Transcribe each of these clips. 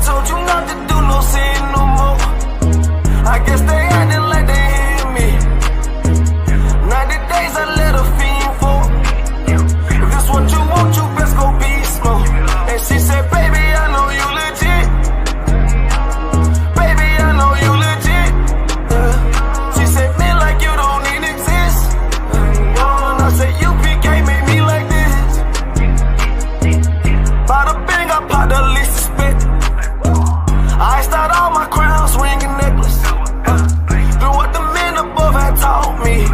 told you not to do no sin no more. I guess they acting like they hear me. 90 days I let a fiend for. If this what you want, you best go beast mode. And she said, baby, I know you legit. Baby, I know you legit. She said, man, like you don't even exist. And I said, UPK made me like this. Bada bing, I popped the least suspect. I start all my crowns, ring and necklace. Do what the men above had taught me.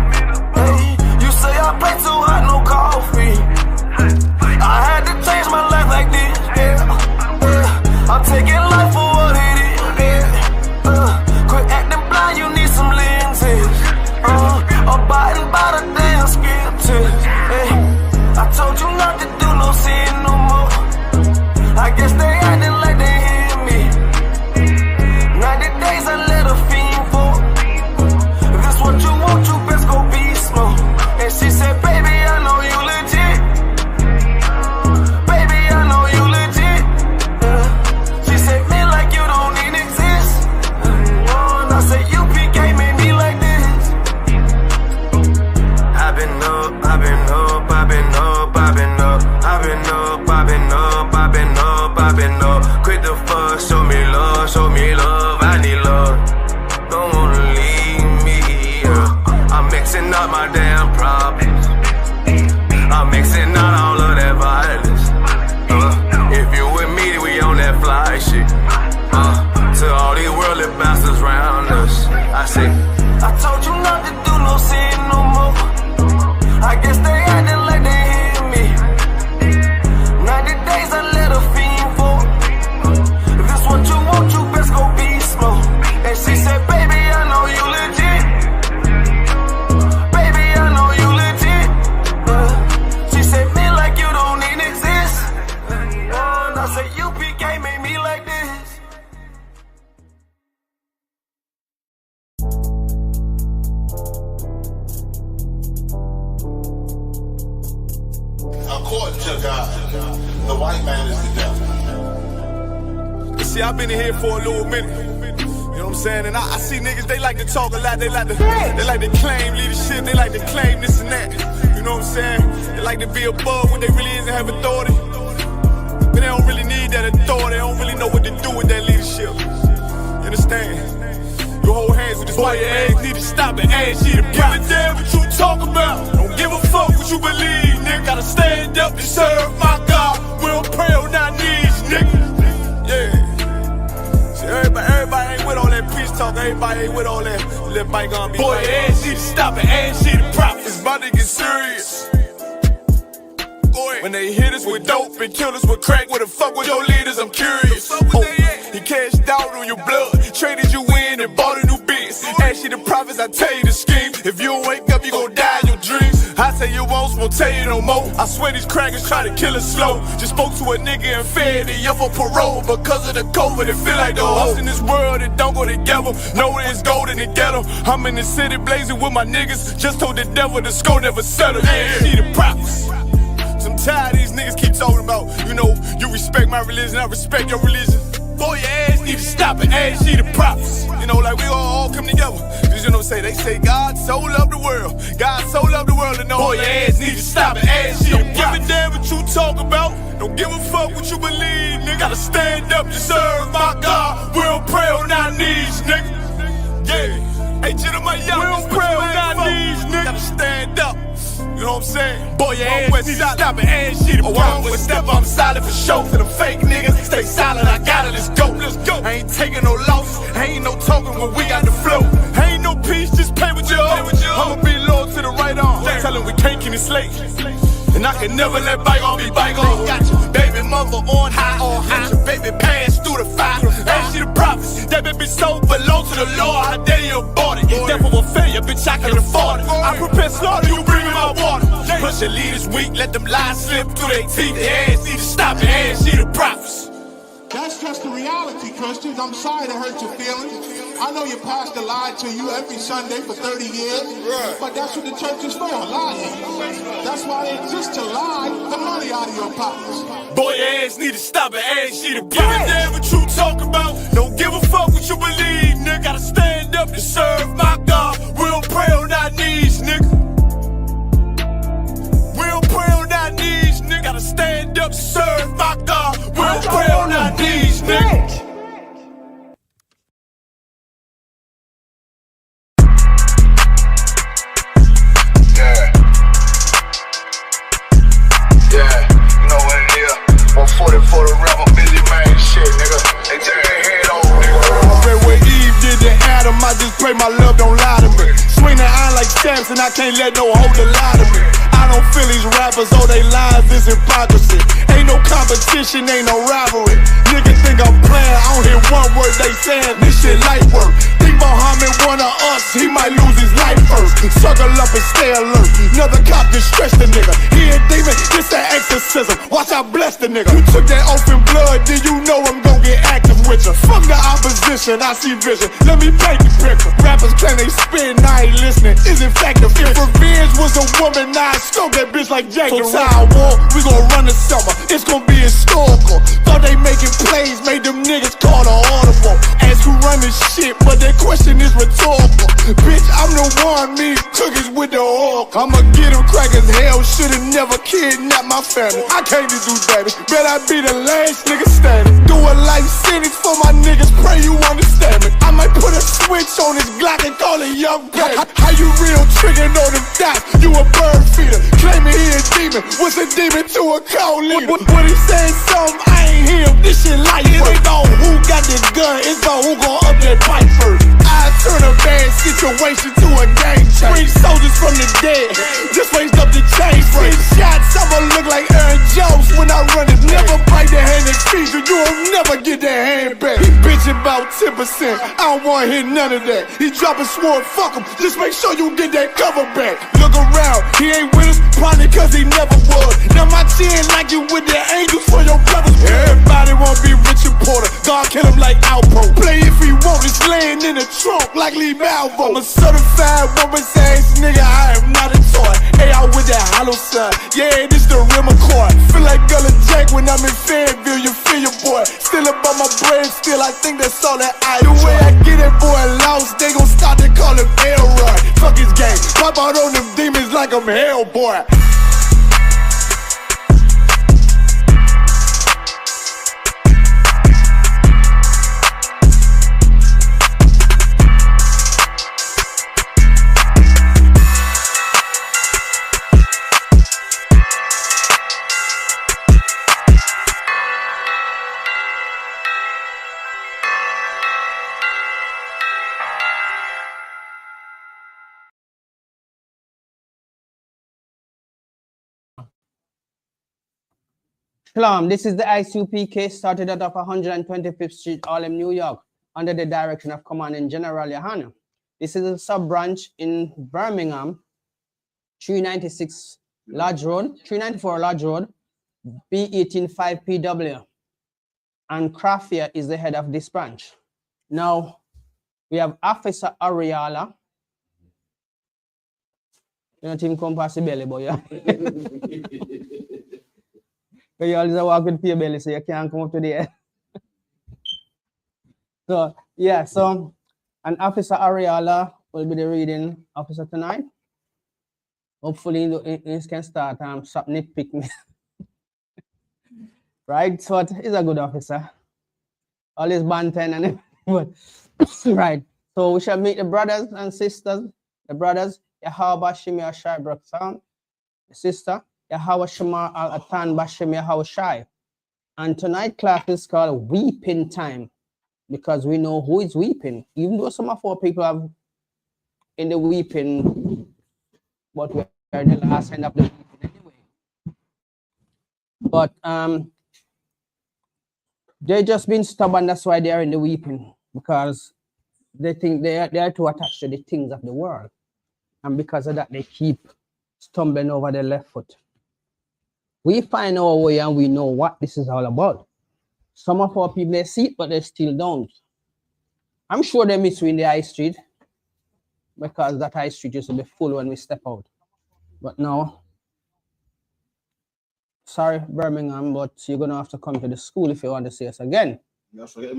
Hey, you say I play too hot, no coffee. I had to change my life like this. Yeah. I'm taking life for what it is. Yeah. Quit acting blind, you need some lenses. Abiding by the damn scriptures. Hey, I told you not to do no sin no more. I guess they acting like they hear me. 90 days I let a fiend for. If this what you want, you best go beast mode. And she said, baby, I know you legit. Baby, I know you legit. She said, man, like you don't even exist. And I said, UPK made me like this. I've been up, I've been up, I've been up, I've been up. I've been up, I've been up, I've been up, I've been up. Quit the fuck, show me love, I need love. Don't wanna leave me, yeah. I'm mixing up my damn problems. I'm mixing out all of that violence. If you with me, we on that fly shit. To all these worldly bastards round us, I say, I told you not to do no sin no more. I guess they acting like they hear me. 90 days I let a fiend for. If this what you want, you best go beast mode. And she said, baby, I know you legit. Baby, I know you legit. She said, man, like you don't even exist. And I said, UPK made me like this. According to God, the white man is the devil. See, I've been in here for a little minute. You know what I'm saying? And I see niggas, they like to talk a lot. They like to claim leadership. They like to claim this and that. You know what I'm saying? They like to be above what they really is and have authority. But they don't really need that authority. They don't really know what to do with that leadership. You understand? You hold hands with this boy, your ass need to stop and ask you to give a damn what you talk about. Don't give a fuck what you believe, nigga. Gotta stand up and serve my God. We don't pray on our knees, nigga. Yeah. See, everybody ain't with all that peace talk. Everybody ain't with all that. Let bygone be. Boy, your ass need to stop and ask you to profit. It's about to get serious. When they hit us with dope and kill us with crack, where the fuck with your leaders? I'm curious. He cashed out on your blood, traded you in and bought a new biz. Ask you the prophets, I tell you the scheme. If you don't wake up, you gon' die in your dreams. I say you won't tell you no more. I swear these crackers try to kill us slow. Just spoke to a nigga and fed it up for parole. Because of the COVID, it feel like the host in this world that don't go together. Know it's gold in the ghetto. I'm in the city blazing with my niggas. Just told the devil the score never settle. Yeah, see the prophets. I'm tired of these niggas keep talking about, you know, you respect my religion, I respect your religion. Boy, your ass need to stop and ask you the prophets. You know, like we all come together. Cause you know, they say God so loved the world. God so loved the world and know. Boy, your ass need to stop and ask you the prophets. Don't give a damn what you talk about. Don't give a fuck what you believe, nigga. Gotta stand up to serve my God. We don't pray on our knees, nigga. Yeah. Hey, Jeremiah, we don't pray on our knees, nigga. Gotta stand up. You know what I'm saying? Boy, your ass need to stop and ask shit. Oh, I'm with step, I'm solid for show. For them fake niggas, stay silent, I got it, let's go. I ain't taking no losses, ain't no talking when we got the flow. Ain't no peace, just play with your own. I'ma be loyal to the right arm. Tell him we can't keep it slate. And I can never let bygone be bygone. Got your baby mother on high, got your baby pants through the fire. Ain't she the prophets? That baby soul belong to the Lord. How dare you abort it? Devil will fail you, bitch, I can afford it. I prepare slaughter, you bring me my water. Push your leaders weak, let them lies slip through their teeth. Their ass need to stop and ask she the prophets. That's just the reality, Christians. I'm sorry to hurt your feelings. I know your pastor lied to you every Sunday for 30 years, but that's what the church is for, lying. That's why they exist, to lie the money out of your pockets. Boy, your ass need to stop and ask she the prophets. Give a damn what you talk about. Don't give a fuck what you believe, nigga. Gotta stand up to serve my God. We'll pray on our knees, nigga. We'll pray on our knees, nigga. Gotta stand up to serve my God. We'll pray on our knees, nigga. For the rapper, busy man, shit, nigga. They take their head off, nigga. I pray what Eve did to Adam. I just pray my love don't lie to me. Swing the iron like stamps, and I can't let no holder lie to me. I don't feel these rappers, oh, they lies is hypocrisy. Ain't no competition, ain't no rivalry. Niggas think I'm playing, I don't hear one word they saying. This shit light work. Think Muhammad one of us, he might lose his life first. Circle up and stay alert. Another cop just stress the nigga. He a demon, this an exorcism. Watch I bless the nigga. You took that open blood, then you know I'm gon' get active with you. Fuck the opposition, I see vision. Let me paint the picture. Rappers claim they spit and I ain't listening. Is in fact the If revenge was a woman, now I stroke that bitch like Jackie. So I war, we gon' run the summer. It's gon' be historical. Thought they making plays, made them niggas call the audible. Ask who run this shit, but that question is rhetorical. Bitch, I'm the one, me cookies with the oil. I'ma get them crackers, hell, should've never kidnapped my family. I can't do that. Bet I be the last nigga standing. Do a life sentence for my niggas, pray you understand me. I might put a switch on this Glock and call it young baby. How you real trigger know them dots? You a bird feeder, claiming he a demon. What's a demon to a cold leader? What he saying something, I ain't hear him. This shit light work. It ain't about who got this gun, it's about who gon' up that pipe first. I turn a bad situation to a game changer. Bring soldiers from the dead, just raised up the chain frame. Shots, I'ma look like Aaron Jones when I run it. Never bite the hand that feeds you, you'll never get that hand back. He bitch about 10%, I don't wanna hear none of that. He dropping sword, fuck him, just make sure you get that cover back. Look around, he ain't with us, probably cause he never was. Now my chin like you with the angels for your brothers. Everybody wanna be Richard Porter, God kill him like Alpo. Play if he want, it's laying in the trunk like Lee Malvo. I'm a certified woman's ass nigga, I am not a toy. Hey, out with that hollow side, yeah, this the real McCoy. Feel like Gullah Jack when I'm in Fayetteville, you feel your boy. Still about my brain, still I think that's all that I do. The way I get that boy lost, they gon' start to call him Elroy. Fuck his game, pop out on them demons like I'm Hellboy. Shalom, this is the ISUPK started out of 125th Street, Harlem, New York, under the direction of Commandant General Yohana. This is a sub-branch in Birmingham, 396 Lodge Road, 394 Lodge Road, B185PW. And Craftier is the head of this branch. Now, we have Officer Ariala. You don't even come past the belly, boy. Yeah? But you always walk with your belly, so you can't come up to the air. So, yeah, so, and Officer Ariala will be the reading officer tonight. Hopefully, he can start stop nitpicking. Right? So, he's a good officer. All his banter and everything. Right. So, we shall meet the brothers and sisters. The brothers, Yahweh Shimei Shai Braksan. The sister, Yahweh Shemar Al-Atan Bashem Yahweh Shai. And tonight class is called Weeping Time, because we know who is weeping. Even though some of our people have in the weeping, but we are the last end of the weeping anyway. But they just been stubborn, that's why they are in the weeping, because they think they are too attached to the things of the world. And because of that, they keep stumbling over their left foot. We find our way and we know what this is all about. Some of our people, they see it, but they still don't. I'm sure they miss you in the high street, because that high street used to be full when we step out. But now, sorry, Birmingham, but you're going to have to come to the school if you want to see us again. That's right.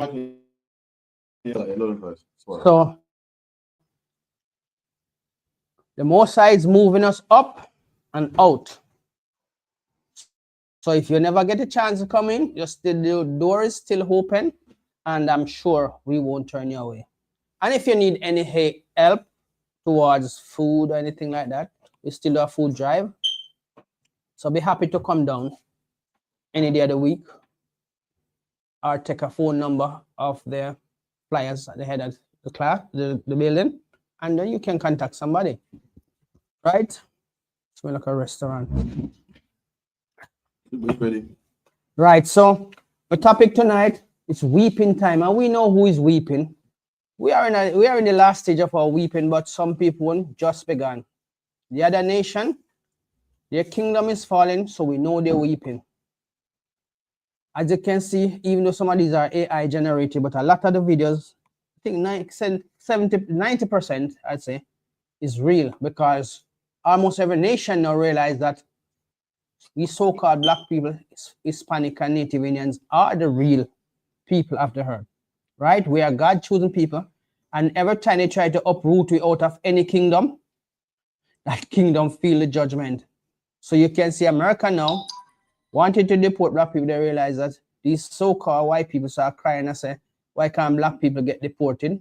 So the Most High is moving us up and out. So if you never get a chance to come in, just the door is still open, and I'm sure we won't turn you away. And if you need any help towards food or anything like that, we still do a food drive. So be happy to come down any day of the week, or take a phone number of the flyers at the head of the class, the building, and then you can contact somebody. Right? Smell like a restaurant. Ready. Right, so the topic tonight is weeping time, and we know who is weeping. We are in the last stage of our weeping, but some people just began. The other nation, their kingdom is falling, so we know they're weeping. As you can see, even though some of these are AI generated, but a lot of the videos, I think 90%, I'd say, is real, because almost every nation now realize that we so-called black people, Hispanic and Native Indians, are the real people of the earth, right? We are God-chosen people, and every time they try to uproot we out of any kingdom, that kingdom feel the judgment. So you can see America now wanted to deport black people. They realize that these so-called white people start crying and say, why can't black people get deported?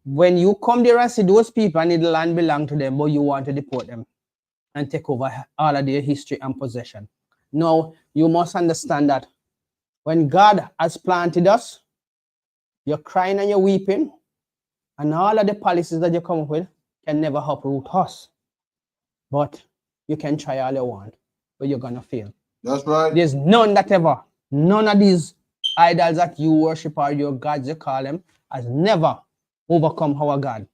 When you come there and see those people and the land belong to them, but you want to deport them and take over all of their history and possession. Now, you must understand that when God has planted us, you're crying and you're weeping, and all of the policies that you come up with can never uproot us. But you can try all you want, but you're going to fail. That's right. There's none of these idols that you worship or your gods you call them, has never overcome our God.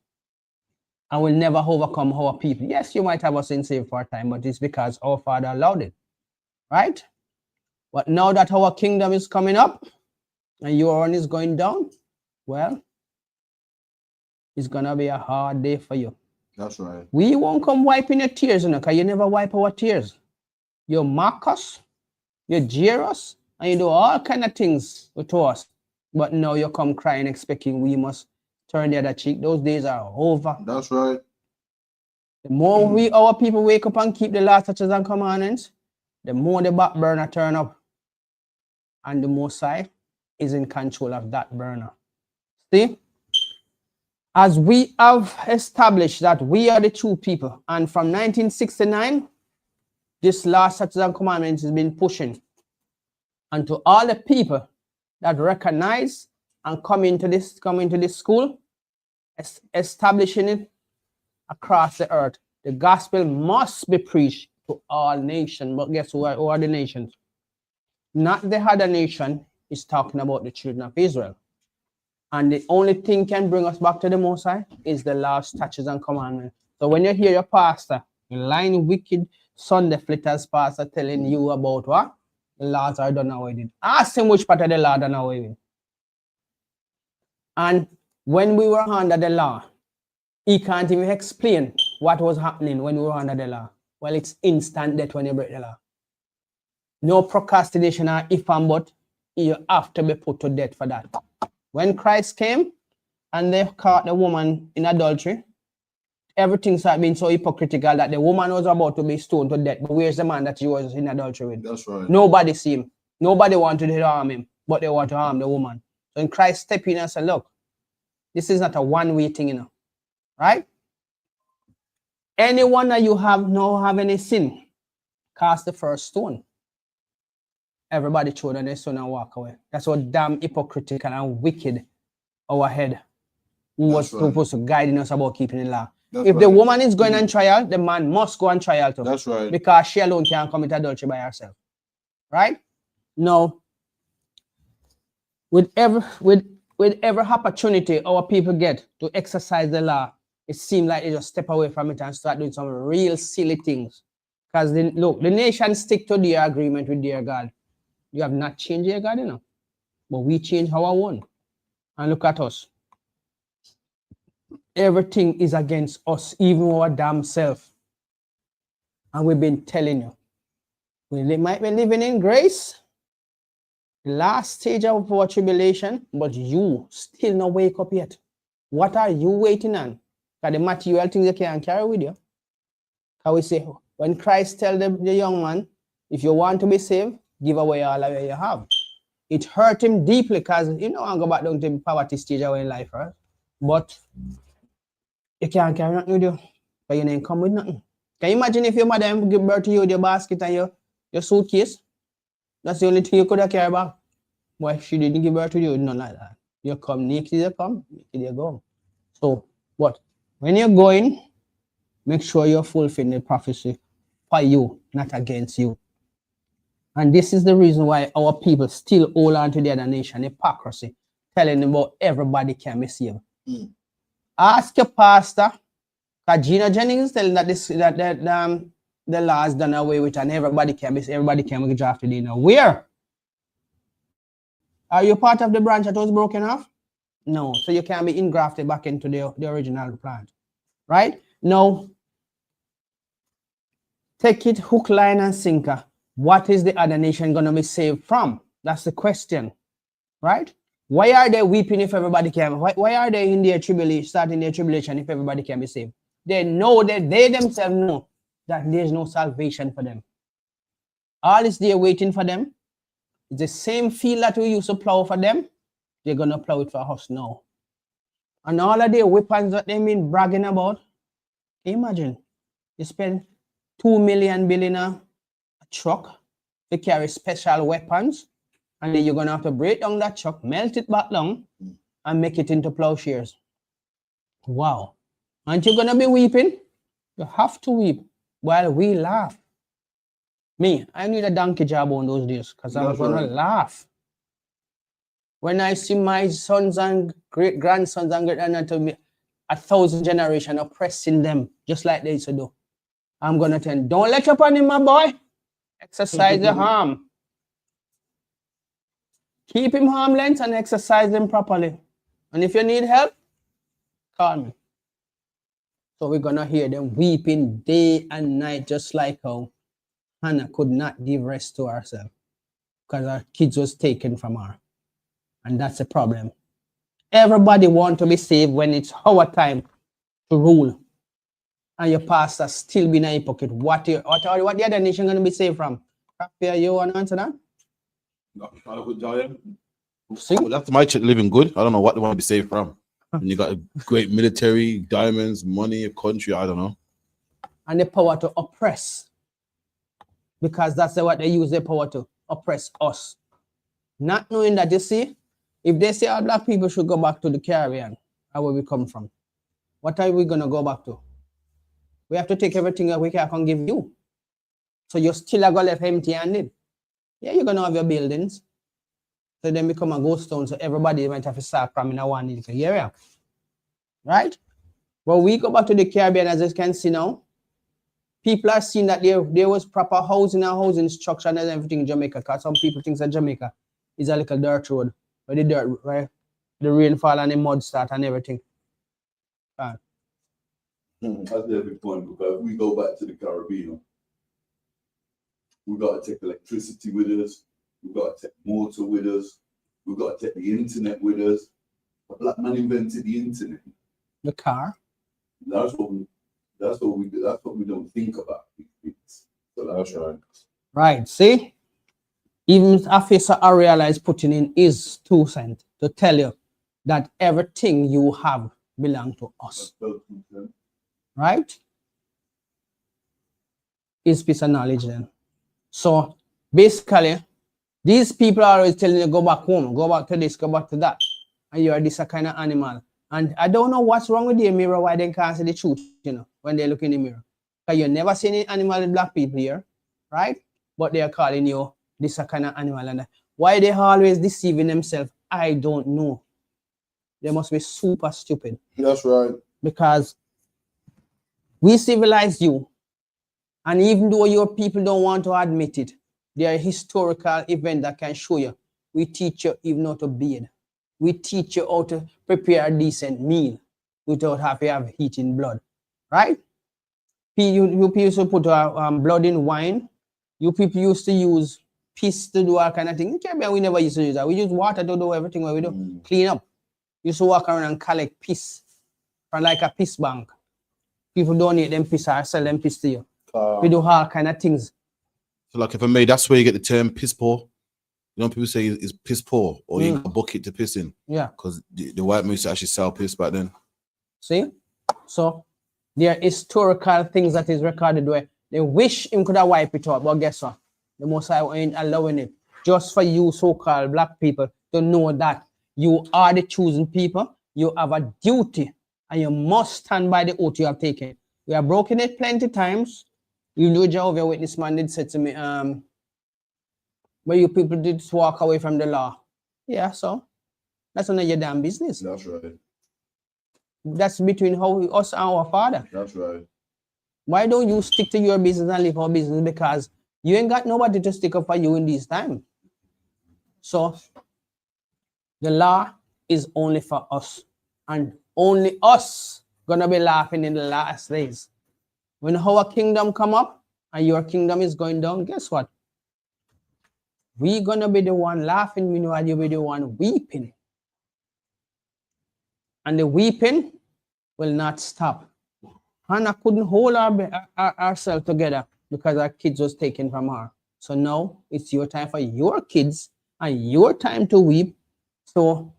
And will never overcome our people. Yes, you might have us in saved for a time, but it's because our Father allowed it. Right? But now that our kingdom is coming up and your own is going down, well, it's gonna be a hard day for you. That's right. We won't come wiping your tears, because you never wipe our tears. You mock us, you jeer us, and you do all kind of things to us. But now you come crying, expecting we must turn the other cheek. Those days are over. That's right. The more our people wake up and keep the law, statutes, and commandments, the more the back burner turn up. And the Most High is in control of that burner. See? As we have established that we are the true people, and from 1969, this law, statutes, and commandments has been pushing. And to all the people that recognize and come into this school, establishing it across the earth. The gospel must be preached to all nations. But guess who are the nations? Not the other nation is talking about the children of Israel. And the only thing can bring us back to the Most High is the law, statutes, and commandments. So when you hear your pastor, lying, wicked, Sunday flitters pastor telling you about what? The laws are done away with. Ask him which part of the law done away with. And when we were under the law, he can't even explain what was happening when we were under the law. Well, it's instant death when you break the law. No procrastination or if and but. You have to be put to death for that. When Christ came and they caught the woman in adultery, everything started being so hypocritical that the woman was about to be stoned to death. But where's the man that she was in adultery with? That's right. Nobody see him. Nobody wanted to harm him, but they want to harm the woman. So when Christ stepped in and said, look, this is not a one-way thing, right? Anyone that you have any sin, cast the first stone. Everybody throw down their stone and walk away. That's what damn hypocritical and wicked our head who was supposed to guide us about keeping the law. If the woman is going on trial, the man must go on trial too. That's right. Because she alone can't commit adultery by herself. Right? Now, with every opportunity our people get to exercise the law, it seems like they just step away from it and start doing some real silly things. Because look, the nation stick to their agreement with their God. You have not changed your God, but we change our own. And look at us. Everything is against us, even our damn self. And we've been telling you, we might be living in grace, The last stage of our tribulation, but you still not wake up yet. What are you waiting on? Because the material things you can't carry with you. How we say, when Christ tell the young man, if you want to be saved, give away all of what you have. It hurt him deeply because you know I go back down to the poverty stage away in life, right? But you can't carry nothing with you. Because you didn't come with nothing. Can you imagine if your mother give birth to you with your basket and your suitcase? That's the only thing you could have carried back. Why she didn't give birth to you? None like that. You come naked, you come, naked you go. So what? When you're going, make sure you're fulfilling the prophecy for you, not against you. And this is the reason why our people still hold on to the other nation, hypocrisy, telling them about everybody can be saved. Ask your pastor, because Gina Jennings telling that the law is done away with and everybody can be drafted in. Where? Are you part of the branch that was broken off? No. So you can be engrafted back into the original plant. Right? Now, take it hook, line, and sinker. What is the other nation going to be saved from? That's the question. Right? Why are they weeping if everybody can? Why are they in their tribulation, starting their tribulation if everybody can be saved? They know that they themselves know that there's no salvation for them. All is there waiting for them. It's the same field that we used to plow for them. They're going to plow it for us now. And all of the weapons that they've been bragging about, imagine, you spend $2 billion a truck to carry special weapons, and then you're going to have to break down that truck, melt it back down, and make it into plowshares. Wow. Aren't you going to be weeping? You have to weep while we laugh. Me, I need a donkey job on those days because I'm going to laugh. When I see my sons and great-grandsons and great-grandchildren, 1,000 generations oppressing them just like they used to do, I'm going to tell them, don't let up on him, my boy. Exercise your arm. Keep him arm length and exercise him properly. And if you need help, call me. So we're going to hear them weeping day and night, just like how Hannah could not give rest to herself because her kids was taken from her. And that's the problem. Everybody want to be saved when it's our time to rule. And your pastor still being a hypocrite. What the other nation going to be saved from? You want to answer that? That's my church living good. I don't know what they want to be saved from. And you got a great military, diamonds, money, a country, I don't know. And the power to oppress. Because that's what they use their power to oppress us. Not knowing that, you see, if they say all black people should go back to the Caribbean, where we come from, what are we going to go back to? We have to take everything that we can give you. So you're still going to left empty-handed. Yeah, you're going to have your buildings. So then become a ghost town, so everybody might have to start from in a one little area. Right? But we go back to the Caribbean, as you can see now, people are seeing that there was proper housing and housing structure and everything in Jamaica, because some people think that Jamaica is a little dirt road, where the dirt, right? The rainfall and the mud start and everything. That's a big point, because if we go back to the Caribbean, we got to take electricity with us, we got to take water with us, we got to take the internet with us. The black man invented the internet. The car. That's what we don't think about these things. So that's right. Right, see? Even Officer Ariel is putting in his 2 cents to tell you that everything you have belongs to us. Right? Is piece of knowledge then. So basically, these people are always telling you go back home, go back to this, go back to that. And you are this kind of animal. And I don't know what's wrong with the mirror, why they can't see the truth, you know, when they look in the mirror. Because you never see any animal with black people here, right? But they are calling you this kind of animal. And why they always deceiving themselves, I don't know. They must be super stupid. That's right. Because we civilize you. And even though your people don't want to admit it, there are historical events that can show you. We teach you even how to bathe. We teach you how to prepare a decent meal without having to have heat in blood, right? You people used to put blood in wine. You people used to use piss to do all kind of things. In Caribbean, we never used to use that. We use water to do everything what we do. Clean up. We used to walk around and collect piss from like a piss bank. People donate them piss or sell them piss to you. We do all kind of things. So like if I may, that's where you get the term piss poor. You know, people say it's piss poor or you got a bucket to piss in. Yeah. Because the white man used to actually sell piss back then. See? So there are historical things that is recorded where they wish him could have wiped it out, but guess what? The Most High ain't allowing it. Just for you so-called black people to know that you are the chosen people, you have a duty, and you must stand by the oath you have taken. We have broken it plenty times. You know, Jehovah's Witness man did say to me, but you people did walk away from the law. Yeah, so that's none of your damn business. That's right. That's between us and our Father. That's right. Why don't you stick to your business and live our business? Because you ain't got nobody to stick up for you in this time. So the law is only for us, and only us gonna be laughing in the last days. When our kingdom come up and your kingdom is going down, guess what? We gonna be the one laughing, meanwhile you'll be the one weeping. And the weeping will not stop. Hannah couldn't hold ourselves together because our kids was taken from her. So now it's your time for your kids and your time to weep. So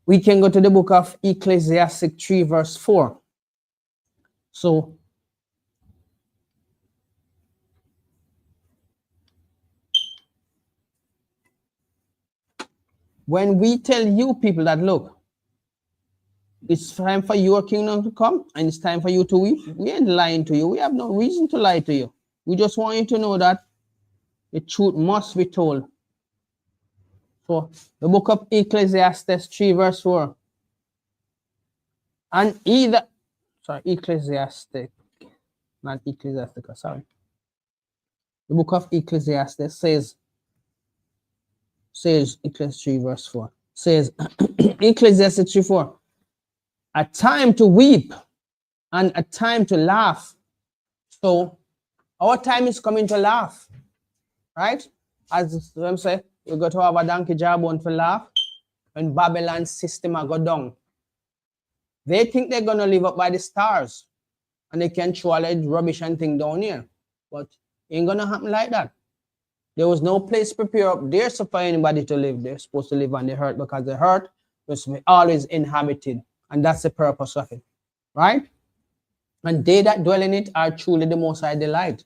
we can go to the book of Ecclesiastes 3 verse 4. So when we tell you people that, look, it's time for your kingdom to come and it's time for you to weep, we ain't lying to you. We have no reason to lie to you. We just want you to know that the truth must be told. So the book of Ecclesiastes 3 verse 4. And either, sorry, Ecclesiastic, not Ecclesiastica, sorry. The book of Ecclesiastes says Ecclesiastes 3 verse 4, says Ecclesiastes 3 4, a time to weep and a time to laugh. So our time is coming to laugh, right? As them say, we got to have a donkey jawbone to laugh when Babylon's system go down. They think they're gonna live up by the stars and they can throw all that rubbish and thing down here, but it ain't gonna happen like that. There was no place prepared up there so for anybody to live. They're supposed to live on the earth because the earth was always inhabited, and that's the purpose of it, right? And they that dwell in it are truly the Most High delight.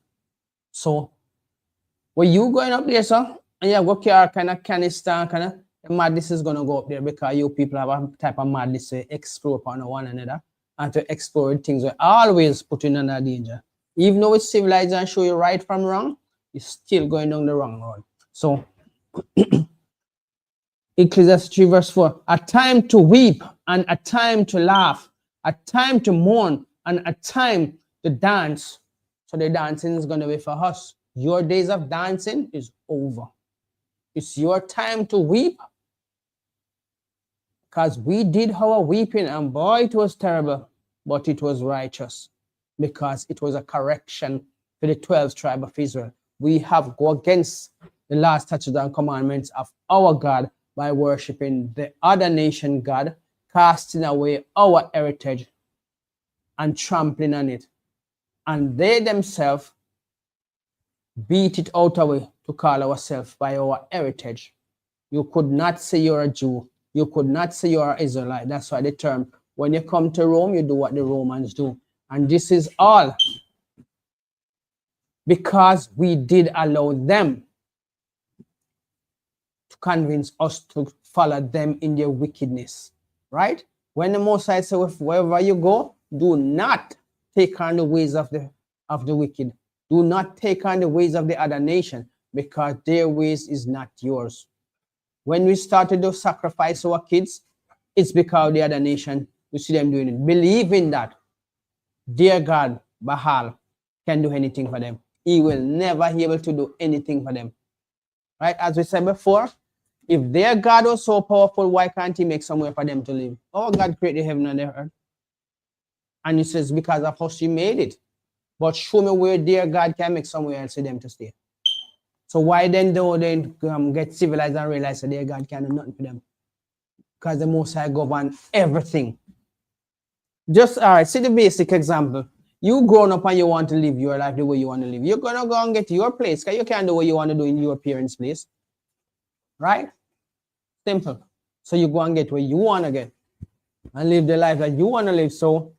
So when you going up there, sir, and you have got your kind of canister, kind of madness is gonna go up there because you people have a type of madness to explore upon one another and to explore things that always put you in under danger. Even though it's civilized and show you right from wrong, you're still going down the wrong road. So Ecclesiastes 3 verse 4, a time to weep and a time to laugh, a time to mourn and a time to dance. So the dancing is going to be for us. Your days of dancing is over. It's your time to weep, because we did our weeping and boy, it was terrible, but it was righteous because it was a correction for the 12 tribes of Israel. We have go against the last statutes and commandments of our God by worshiping the other nation God, casting away our heritage and trampling on it. And they themselves beat it out away to call ourselves by our heritage. You could not say you're a Jew. You could not say you're an Israelite. That's why the term, when you come to Rome, you do what the Romans do. And this is all because we did allow them to convince us to follow them in their wickedness, right? When the Most High says, wherever you go, do not take on the ways of the wicked. Do not take on the ways of the other nation, because their ways is not yours. When we started to sacrifice our kids, it's because the other nation, we see them doing it. Believing that their God, Baal, can do anything for them. He will never be able to do anything for them. Right? As we said before, if their God was so powerful, why can't he make somewhere for them to live? Oh, God created heaven and the earth. And he says, because of us, he made it. But show me where their God can make somewhere else for them to stay. So why then don't they get civilized and realize that their God can do nothing for them? Because the Most High govern everything. Just all right, see the basic example. You grown up and you want to live your life the way you want to live. You're gonna go and get your place, because you can't do what you want to do in your parents' place. Right? Simple. So you go and get what you want to get and live the life that you want to live. So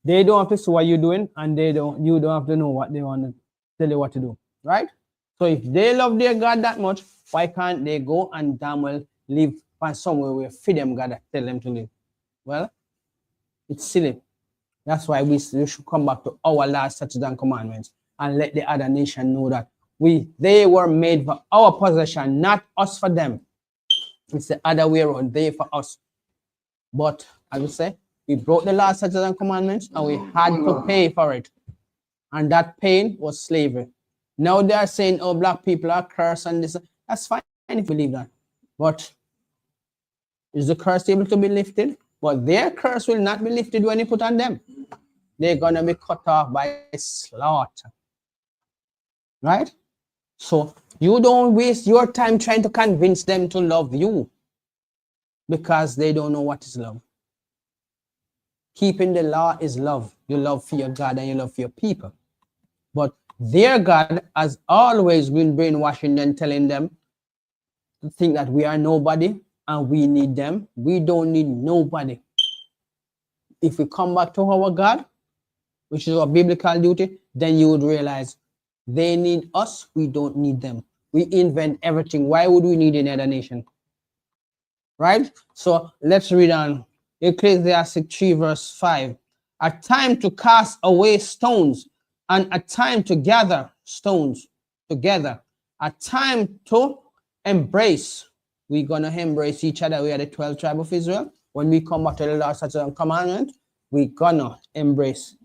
they don't have to see what you're doing, and you don't have to know what they want to tell you what to do. Right? So if they love their God that much, why can't they go and damn well live find somewhere where feed them God that tell them to live? Well, it's silly. That's why we should come back to our last statutes and commandments and let the other nation know that they were made for our possession, not us for them. It's the other way around, they for us. But as we say, we broke the last statutes and commandments and we had to pay for it. And that pain was slavery. Now they are saying, oh, black people are cursed and this. That's fine if you believe that. But is the curse able to be lifted? But their curse will not be lifted when you put on them. They're going to be cut off by slaughter. Right? So you don't waste your time trying to convince them to love you, because they don't know what is love. Keeping the law is love. You love for your God and you love for your people. But their God has always been brainwashing them, telling them to think that we are nobody and we need them. We don't need nobody. If we come back to our God, which is our biblical duty, then you would realize they need us, we don't need them. We invent everything. Why would we need any other nation? Right? So let's read on Ecclesiastes 3 verse 5. A time to cast away stones and a time to gather stones together. A time to embrace. We're going to embrace each other. We are the 12 tribes of Israel. When we come back to the last statute and commandment, we're going to embrace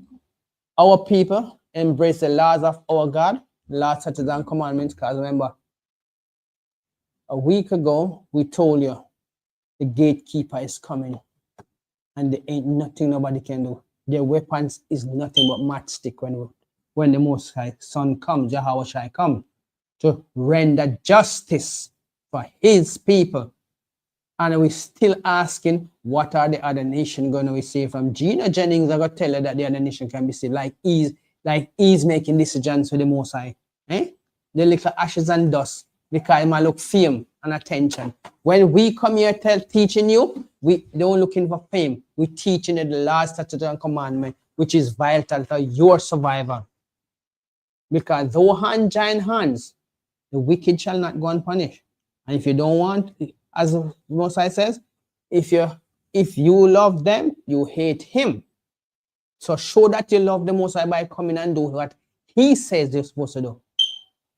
our people, embrace the laws of our God, the last statutes and commandments. Because remember, a week ago, we told you the gatekeeper is coming and there ain't nothing nobody can do. Their weapons is nothing but matchstick when the Most High Son comes, Yahweh shall come to render justice for his people. And we're still asking, what are the other nations going to receive from? Gina Jennings, I got to tell her that the other nation can be saved, like he's making decisions for the Most High. The little ashes and dust, because it might look fame and attention. When we come here teaching you, we don't looking for fame. We're teaching you the last statute and commandment, which is vital to your survival. Because though hand join hands, the wicked shall not go unpunished. And if you don't want, as the Most High says, if you love them, you hate him. So show that you love the Most High by coming and do what he says you're supposed to do.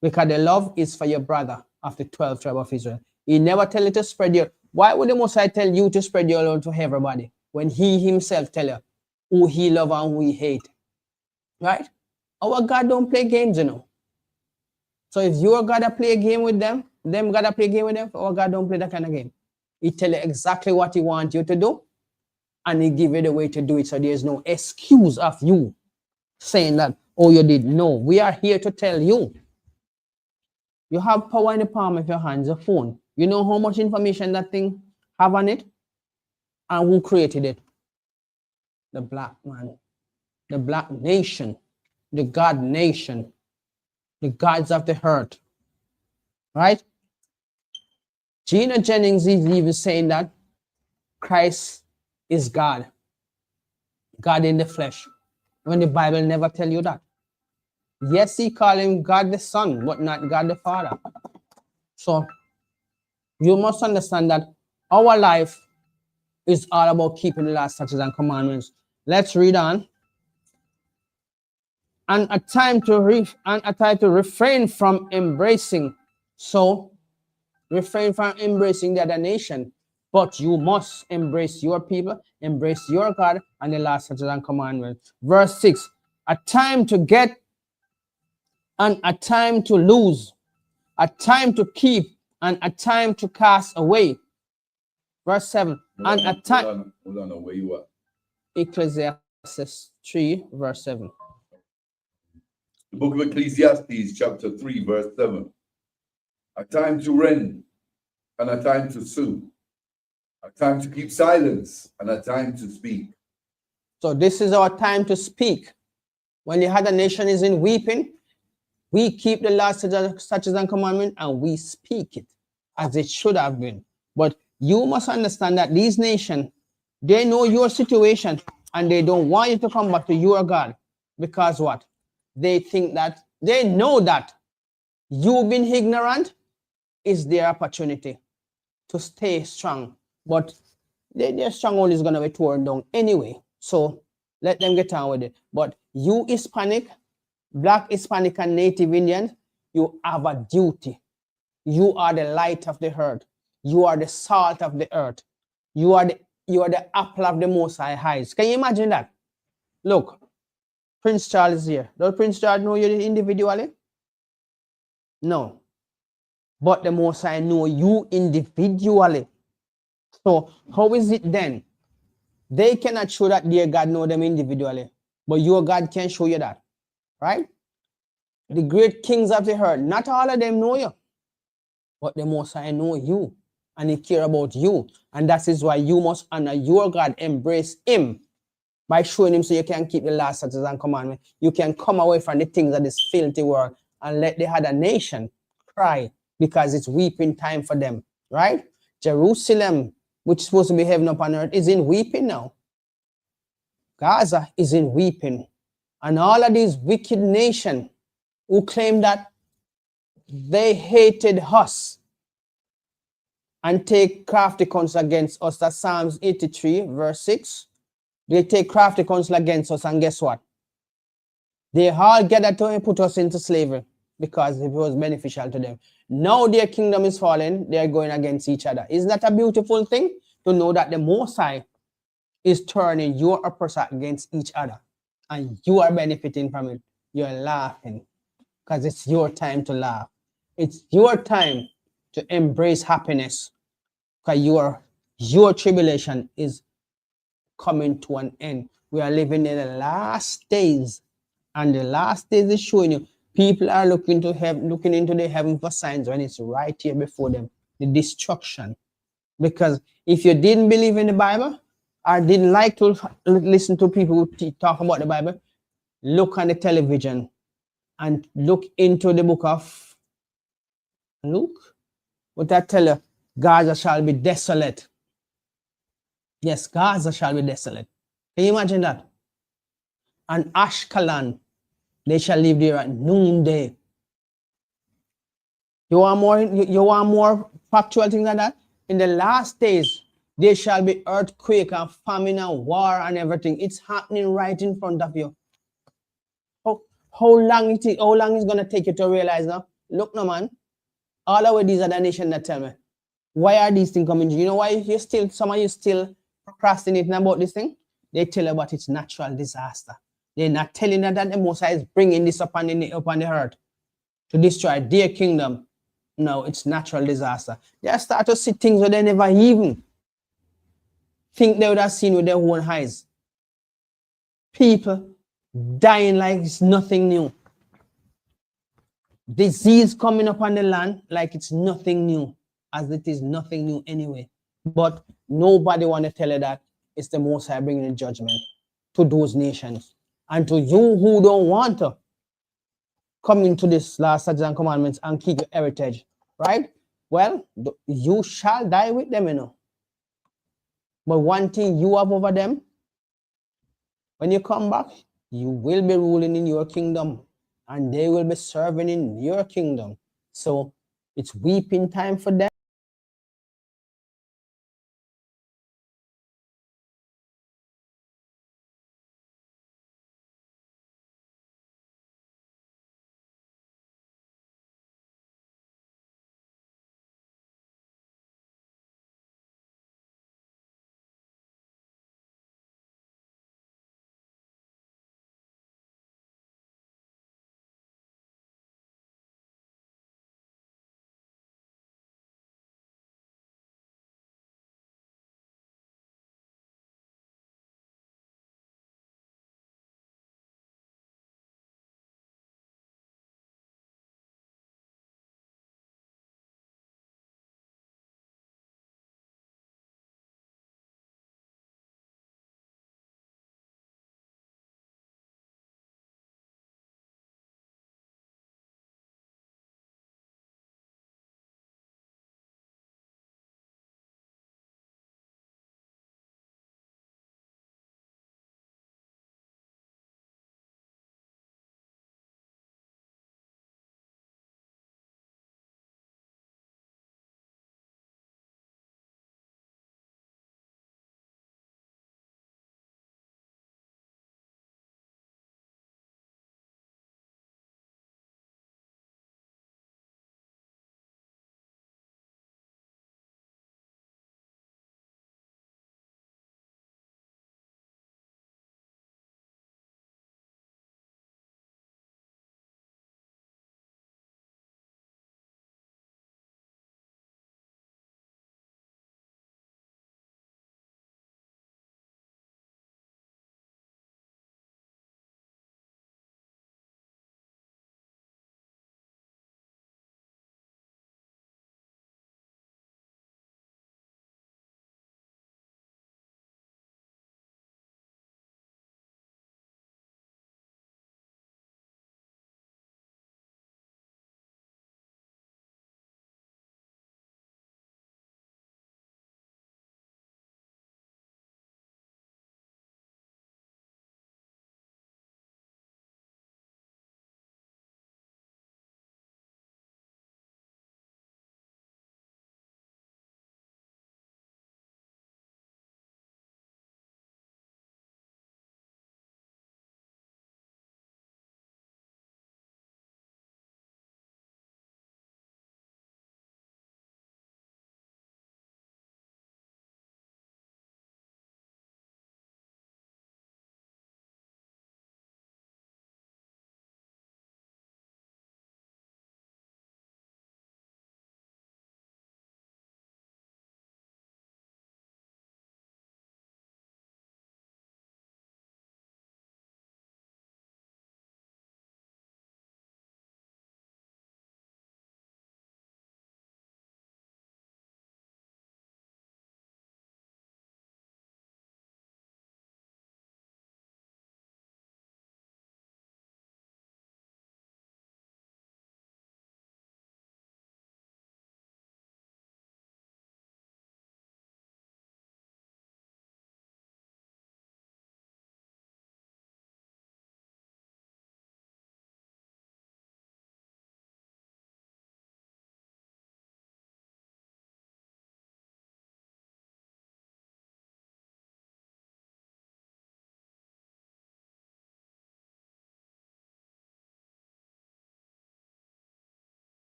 Because the love is for your brother of the 12 tribes of Israel. He never tell you to spread your... Why would the Most High tell you to spread your love to everybody when he himself tell you who he love and who he hate? Right? Our God don't play games, you know. So if your God play a game with them God play a game with them, our God don't play that kind of game. He tell you exactly what he wants you to do, and he give you the way to do it. So there's no excuse of you saying that, oh, you did. No, we are here to tell you. You have power in the palm of your hands, your phone. You know how much information that thing have on it? And who created it? The black man, the black nation, the God nation, the gods of the earth. Right? Gina Jennings is even saying that Christ is God. God in the flesh. When the Bible never tell you that. Yes, he call him God the Son, but not God the Father. So you must understand that our life is all about keeping the last statutes and commandments. Let's read on. And a time to refrain from embracing. So refrain from embracing the other nation. But you must embrace your people, embrace your God, and the last statutes and commandments. Verse 6. A time to get and a time to lose, a time to keep and a time to cast away. Verse 7. And a time. Hold on, where you at? Ecclesiastes 3, verse 7. The book of Ecclesiastes, chapter 3, verse 7. a time to rend, and a time to sue, a time to keep silence, and a time to speak. So this is our time to speak. When the other nation is in weeping, we keep the laws, statutes, and commandments, and we speak it as it should have been. But you must understand that these nations, they know your situation, and they don't want you to come back to your God. Because what? They think that, they know that you being ignorant is their opportunity to stay strong. But their stronghold is going to be torn down anyway. So let them get on with it. But you Hispanic, Black, Hispanic, and Native Indians, you have a duty. You are the light of the earth. You are the salt of the earth. You are the apple of the Most High eyes. Can you imagine that? Look, Prince Charles is here. Does Prince Charles know you individually? No. But the Most High know you individually. So how is it then? They cannot show that their God know them individually, but your God can show you that, right? The great kings of the earth, not all of them know you, but the Most High know you, and He care about you, and that is why you must honor your God, embrace Him by showing Him so you can keep the laws, statutes, and commandments. You can come away from the things of this filthy world and let the other nation cry because it's weeping time for them, right? Jerusalem, which is supposed to be heaven upon earth, is in weeping now. Gaza is in weeping. And all of these wicked nations who claim that they hated us and take crafty counsel against us. That's Psalms 83, verse 6. They take crafty counsel against us, and guess what? They all gathered to put us into slavery because it was beneficial to them. Now their kingdom is falling, they're going against each other. Isn't that a beautiful thing? To know that the Most High is turning your oppressor against each other, and you are benefiting from it. You're laughing because it's your time to laugh. It's your time to embrace happiness because your tribulation is coming to an end. We are living in the last days, and the last days is showing you people are looking to heaven, looking into the heaven for signs when it's right here before them, the destruction. Because if you didn't believe in the Bible or didn't like to listen to people who talk about the Bible, look on the television and look into the book of Luke. What I tell you, Gaza shall be desolate. Yes, Gaza shall be desolate. Can you imagine that? And Ashkelon, they shall live there at noonday. You want more factual things than that? In the last days, there shall be earthquake and famine and war and everything. It's happening right in front of you. How long is it going to take you to realize now? Look, no man, all of these other nations that tell me, why are these things coming? You know why some of you still procrastinating about this thing? They tell you about its natural disaster. They're not telling you that the Most High is bringing this upon the earth to destroy their kingdom. No, it's natural disaster. They start to see things that they never even think they would have seen with their own eyes. People dying like it's nothing new. Disease coming up on the land like it's nothing new, as it is nothing new anyway. But nobody want to tell you that it's the Most High bringing the judgment to those nations. And to you who don't want to come into this last statutes and commandments and keep your heritage, right? Well, you shall die with them, you know. But one thing you have over them, when you come back, you will be ruling in your kingdom and they will be serving in your kingdom. So it's weeping time for them.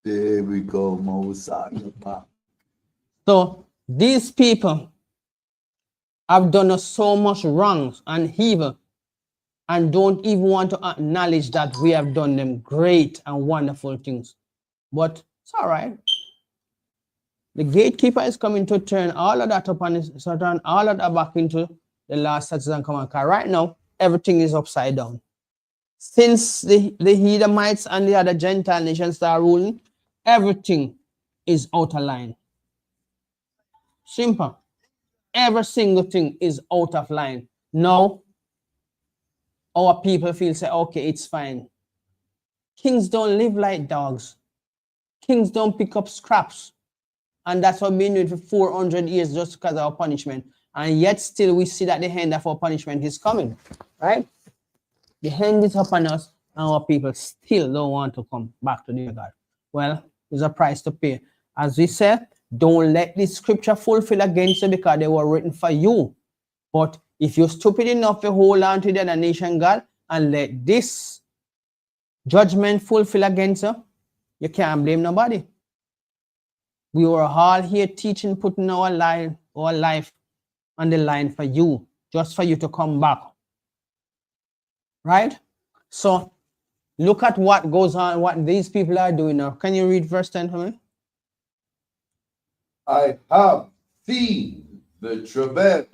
There we go, Moses. So these people have done us so much wrongs and evil and don't even want to acknowledge that we have done them great and wonderful things. But it's all right. The gatekeeper is coming to turn all of that up and so turn all of that back into the last statutes and commandments. Because right now, everything is upside down. Since the Edomites and the other Gentile nations start ruling, everything is out of line. Simple. Every single thing is out of line. Now, our people feel say, okay, it's fine. Kings don't live like dogs. Kings don't pick up scraps. And that's what we've been doing for 400 years just because of our punishment. And yet still we see that the end of our punishment is coming. Right? The hand is upon us and our people still don't want to come back to their God. Well, there's a price to pay. As we said, don't let this scripture fulfill against you because they were written for you. But if you're stupid enough to hold on to the other nation God and let this judgment fulfill against you, you can't blame nobody. We were all here teaching, putting our life on the line for you, just for you to come back. Right? So look at what goes on, what these people are doing now. Can you read verse 10 for me? I have seen the travail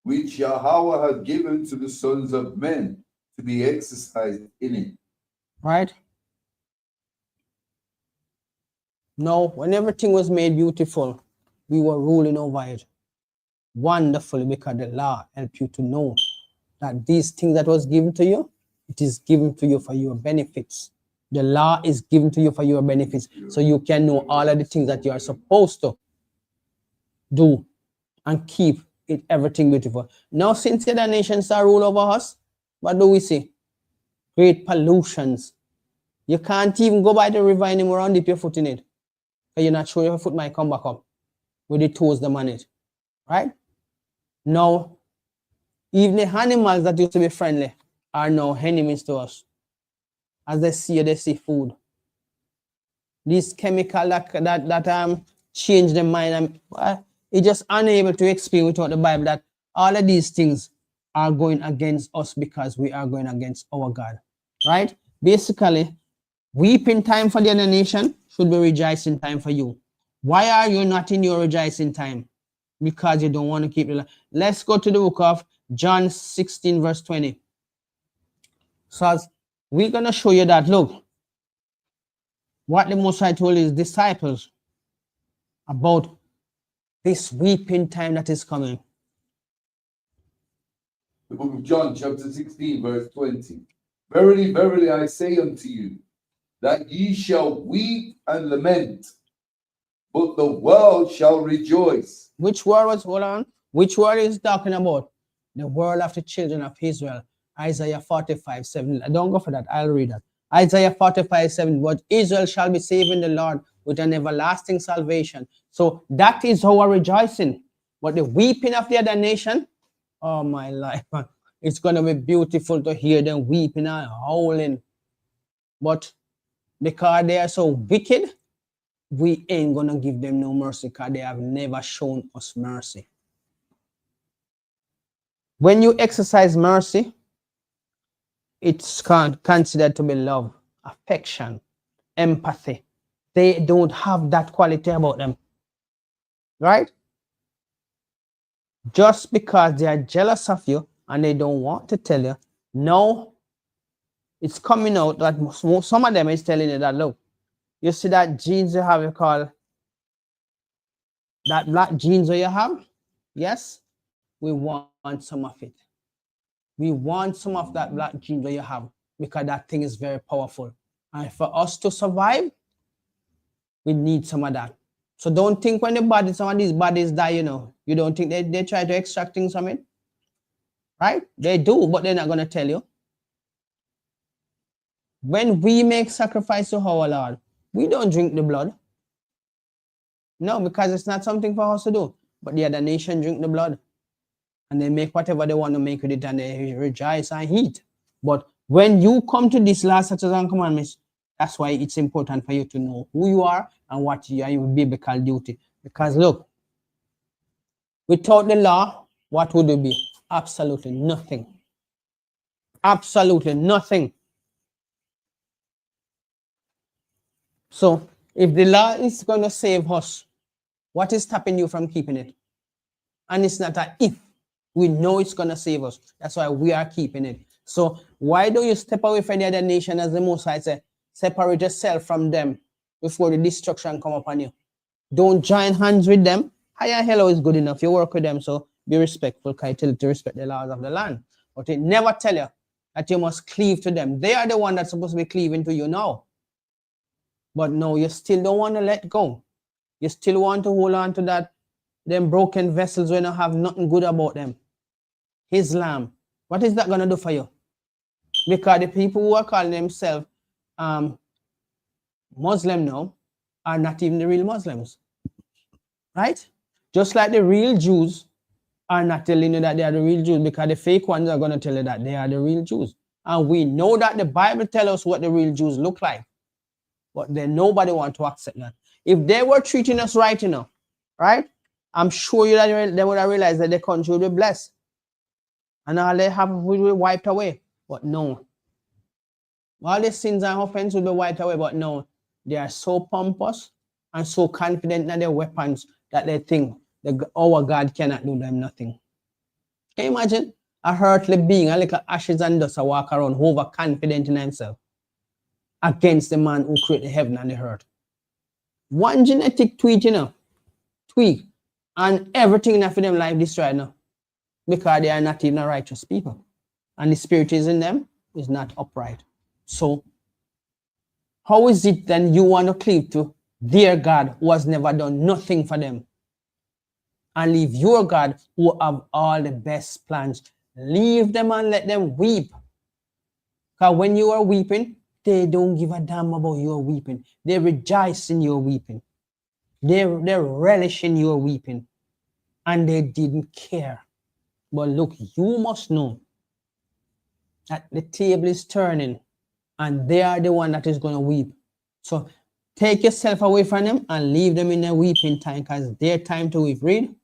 which Yahweh had given to the sons of men to be exercised in it. Right? No, when everything was made beautiful, we were ruling over it wonderfully because the law helped you to know that these things that was given to you, it is given to you for your benefits. The law is given to you for your benefits, so you can know all of the things that you are supposed to do and keep it everything beautiful. Now, since the other nations are rule over us, what do we see? Great pollutions. You can't even go by the river anymore and dip your foot in it. You're not sure your foot might come back up with the toes them on it. Right? Now, even the animals that used to be friendly are now enemies to us. As they see food. These chemicals that change their mind, it's just unable to explain without the Bible that all of these things are going against us because we are going against our God. Right? Basically, weeping time for the other nation should be rejoicing time for you. Why are you not in your rejoicing time? Because you don't want to keep it. Let's go to the book of John 16, verse 20. So we're going to show you that, look, what the Most High told his disciples about this weeping time that is coming. The book of John, chapter 16, verse 20. Verily, verily, I say unto you, that ye shall weep and lament, but the world shall rejoice. Which word was, hold on, which word is talking about? The word of the children of Israel. Isaiah 45, 7. Don't go for that, I'll read that. Isaiah 45, 7. But Israel shall be saved in the Lord with an everlasting salvation. So that is our rejoicing. But the weeping of the other nation, oh my life, it's going to be beautiful to hear them weeping and howling. But because they are so wicked, we ain't going to give them no mercy because they have never shown us mercy. When you exercise mercy, it's considered to be love, affection, empathy. They don't have that quality about them. Right? Just because they are jealous of you and they don't want to tell you, no, it's coming out that some of them is telling you that, look, you see that jeans you have, you call that black jeans that you have? Yes, we want some of it. We want some of that black jeans that you have because that thing is very powerful. And for us to survive, we need some of that. So don't think when some of these bodies die, you don't think they try to extract things from it. Right? They do, but they're not going to tell you. When we make sacrifice to our Lord, we don't drink the blood. No, because it's not something for us to do. But the other nation drink the blood. And they make whatever they want to make with it and they rejoice and eat. But when you come to this last statutes and commandments, That's why it's important for you to know who you are and what you are in biblical duty. Because look, without the law, what would it be? Absolutely nothing. Absolutely nothing. So if the law is going to save us, what is stopping you from keeping it? And it's not a if. We know it's going to save us. That's why we are keeping it. So why don't you step away from the other nation, as the Most High said, separate yourself from them before the destruction come upon you. Don't join hands with them. Higher hello is good enough. You work with them, so be respectful. Because I tell you to respect the laws of the land. But it never tell you that you must cleave to them. They are the one that's supposed to be cleaving to you now. But no, you still don't want to let go. You still want to hold on to that, them broken vessels when you have nothing good about them. Islam. What is that going to do for you? Because the people who are calling themselves Muslim now are not even the real Muslims. Right? Just like the real Jews are not telling you that they are the real Jews, because the fake ones are going to tell you that they are the real Jews. And we know that the Bible tells us what the real Jews look like. But then nobody wants to accept that. If they were treating us right enough, right? I'm sure you that they would have realized that the country would be blessed. And all they have will be wiped away. But no. All the sins and offense will be wiped away. But no. They are so pompous and so confident in their weapons that they think our God cannot do them nothing. Can you imagine? A earthly being, a little ashes and dust, walk around overconfident in himself against the man who created the heaven and the earth. One genetic tweak, and everything in them life destroyed now. Because they are not even righteous people. And the spirit is in them is not upright. So, how is it then you want to cleave to their God who has never done nothing for them? And leave your God who have all the best plans. Leave them and let them weep. Because when you are weeping, they don't give a damn about your weeping. They rejoice in your weeping. They relish in your weeping. And they didn't care. But look, you must know that the table is turning and they are the one that is going to weep. So take yourself away from them and leave them in their weeping time, because their time to weep. Read.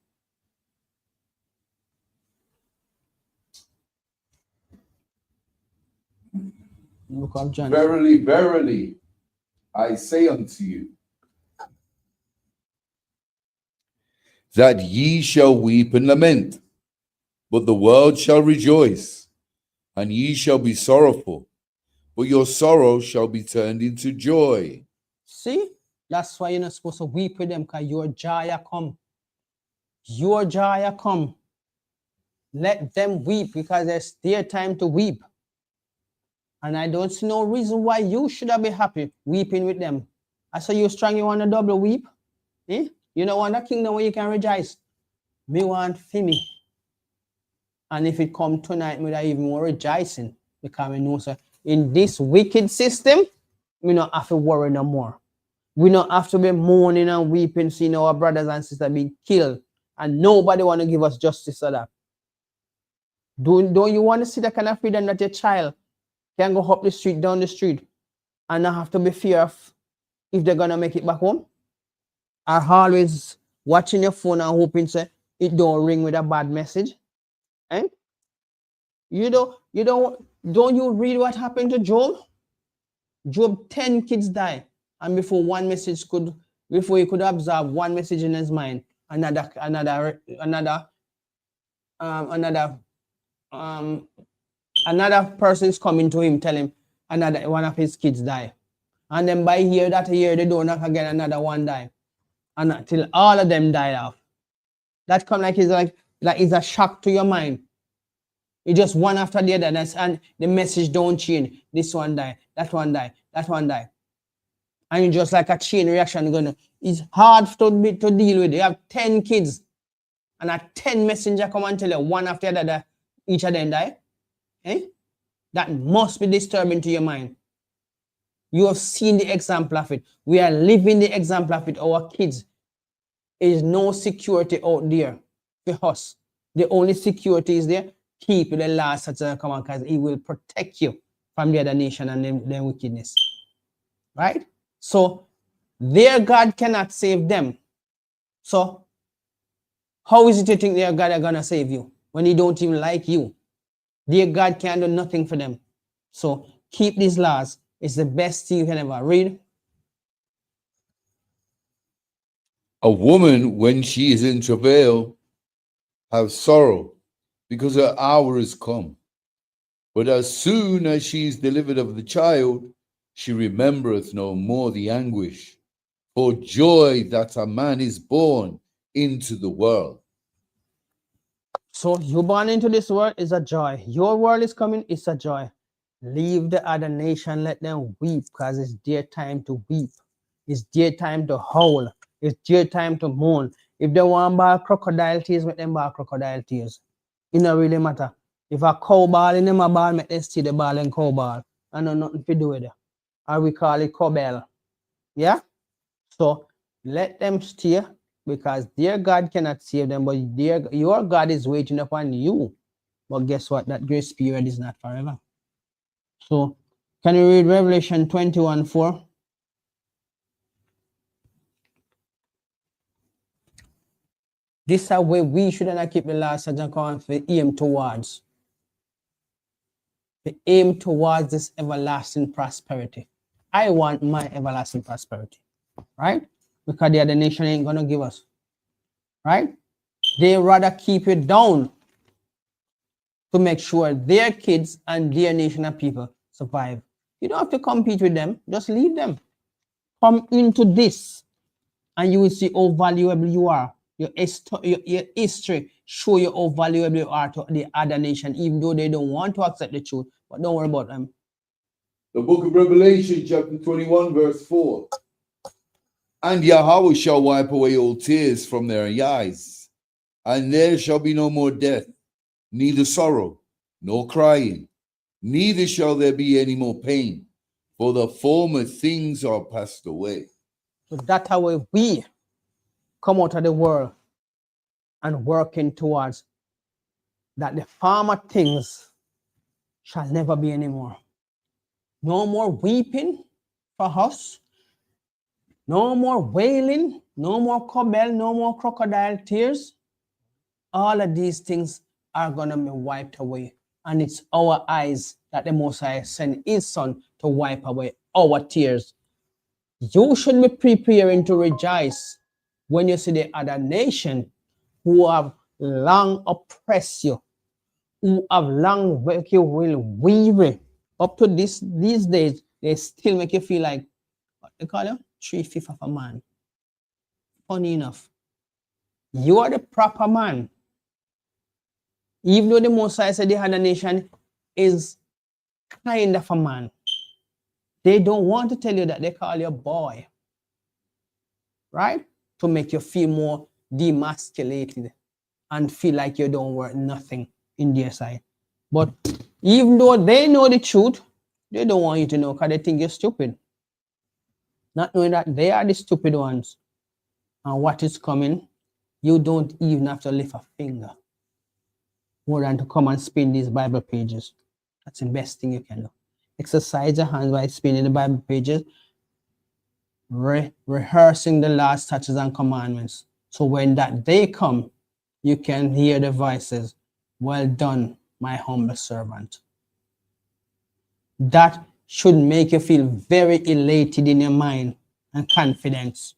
Book of John. Verily, verily, I say unto you, that ye shall weep and lament, but the world shall rejoice, and ye shall be sorrowful, but your sorrow shall be turned into joy. See, that's why you're not supposed to weep with them, because your joy come. Your joy come. Let them weep, because it's their time to weep. And I don't see no reason why you should be happy weeping with them. I saw you strong, you want a double weep? Eh? You don't want a kingdom where you can rejoice. Me want for me. And if it come tonight, me that even more rejoicing. Because we know, sir, in this wicked system, we don't have to worry no more. We don't have to be mourning and weeping, seeing our brothers and sisters being killed. And nobody want to give us justice for that. Don't you want to see that kind of freedom that your child can go up the street, down the street, and not have to be fear of if they're going to make it back home? Are always watching your phone and hoping say it don't ring with a bad message? Eh? Don't you read what happened to Job? Job, 10 kids died, and before he could absorb one message in his mind, another person is coming to him, tell him one of his kids died. And then by year they don't knock again, another one die. And until all of them died off. That come like it's a shock to your mind. It's just one after the other, and the message don't change. This one die, that one die, that one die. And it's just like a chain reaction. It's hard to deal with. You have 10 kids, and a 10 messenger come and tell you one after the other, each of them die. Eh? That must be disturbing to your mind. You have seen the example of it. We are living the example of it. Our kids. There is no security out there for us. The only security is there. Keep the last such a command, because it will protect you from the other nation and their wickedness. right? So their God cannot save them. So how is it you think their God are gonna save you when he don't even like you? Their God can do nothing for them. So keep these laws. It's the best thing you can ever read. A woman, when she is in travail, have sorrow, because her hour is come. But as soon as she is delivered of the child, she remembereth no more the anguish, for joy that a man is born into the world. So you born into this world is a joy. Your world is coming, it's a joy. Leave the other nation, let them weep, because it's their time to weep. It's their time to howl. It's their time to mourn. If they want to buy crocodile tears, make them buy crocodile tears. It don't really matter. If a cow ball in them a ball, make them see the ball and cow ball. I know nothing to do with it. Or we call it cowbell. Yeah? So let them stay, because their God cannot save them, but your God is waiting upon you. But guess what? That grace period is not forever. So can you read Revelation 21:4? This is where we shouldn't keep the last and come to aim towards. The aim towards this everlasting prosperity. I want my everlasting prosperity, right? Because the other nation ain't gonna give us, right? They rather keep it down to make sure their kids and their nation of people survive. You don't have to compete with them, just leave them. Come into this and you will see how valuable you are. Your history show you how valuable you are to the other nation, even though they don't want to accept the truth. But don't worry about them. The book of Revelation, chapter 21, verse 4. And Yahweh shall wipe away all tears from their eyes, and there shall be no more death, neither sorrow, nor crying, neither shall there be any more pain, for the former things are passed away. So that's how we come out of the world and working towards that the former things shall never be anymore. No more weeping for us, no more wailing, no more cowbell, no more crocodile tears. All of these things are going to be wiped away. And it's our eyes that the Most High sent his Son to wipe away our tears. You should be preparing to rejoice when you see the other nation who have long oppressed you, who have long make you will weary. Up to these days, they still make you feel like, what they call you? 3/5 of a man. Funny enough, you are the proper man. Even though the Most High said the other nation is kind of a man, they don't want to tell you that they call you a boy, right? To make you feel more demasculated and feel like you don't worth nothing in their sight. But even though they know the truth, they don't want you to know because they think you're stupid. Not knowing that they are the stupid ones. And what is coming, you don't even have to lift a finger more than to come and spin these Bible pages. That's the best thing you can do. Exercise your hands by spinning the Bible pages, rehearsing the last statutes and commandments. So when that day come, you can hear the voices, well done, my humble servant. That should make you feel very elated in your mind and confidence,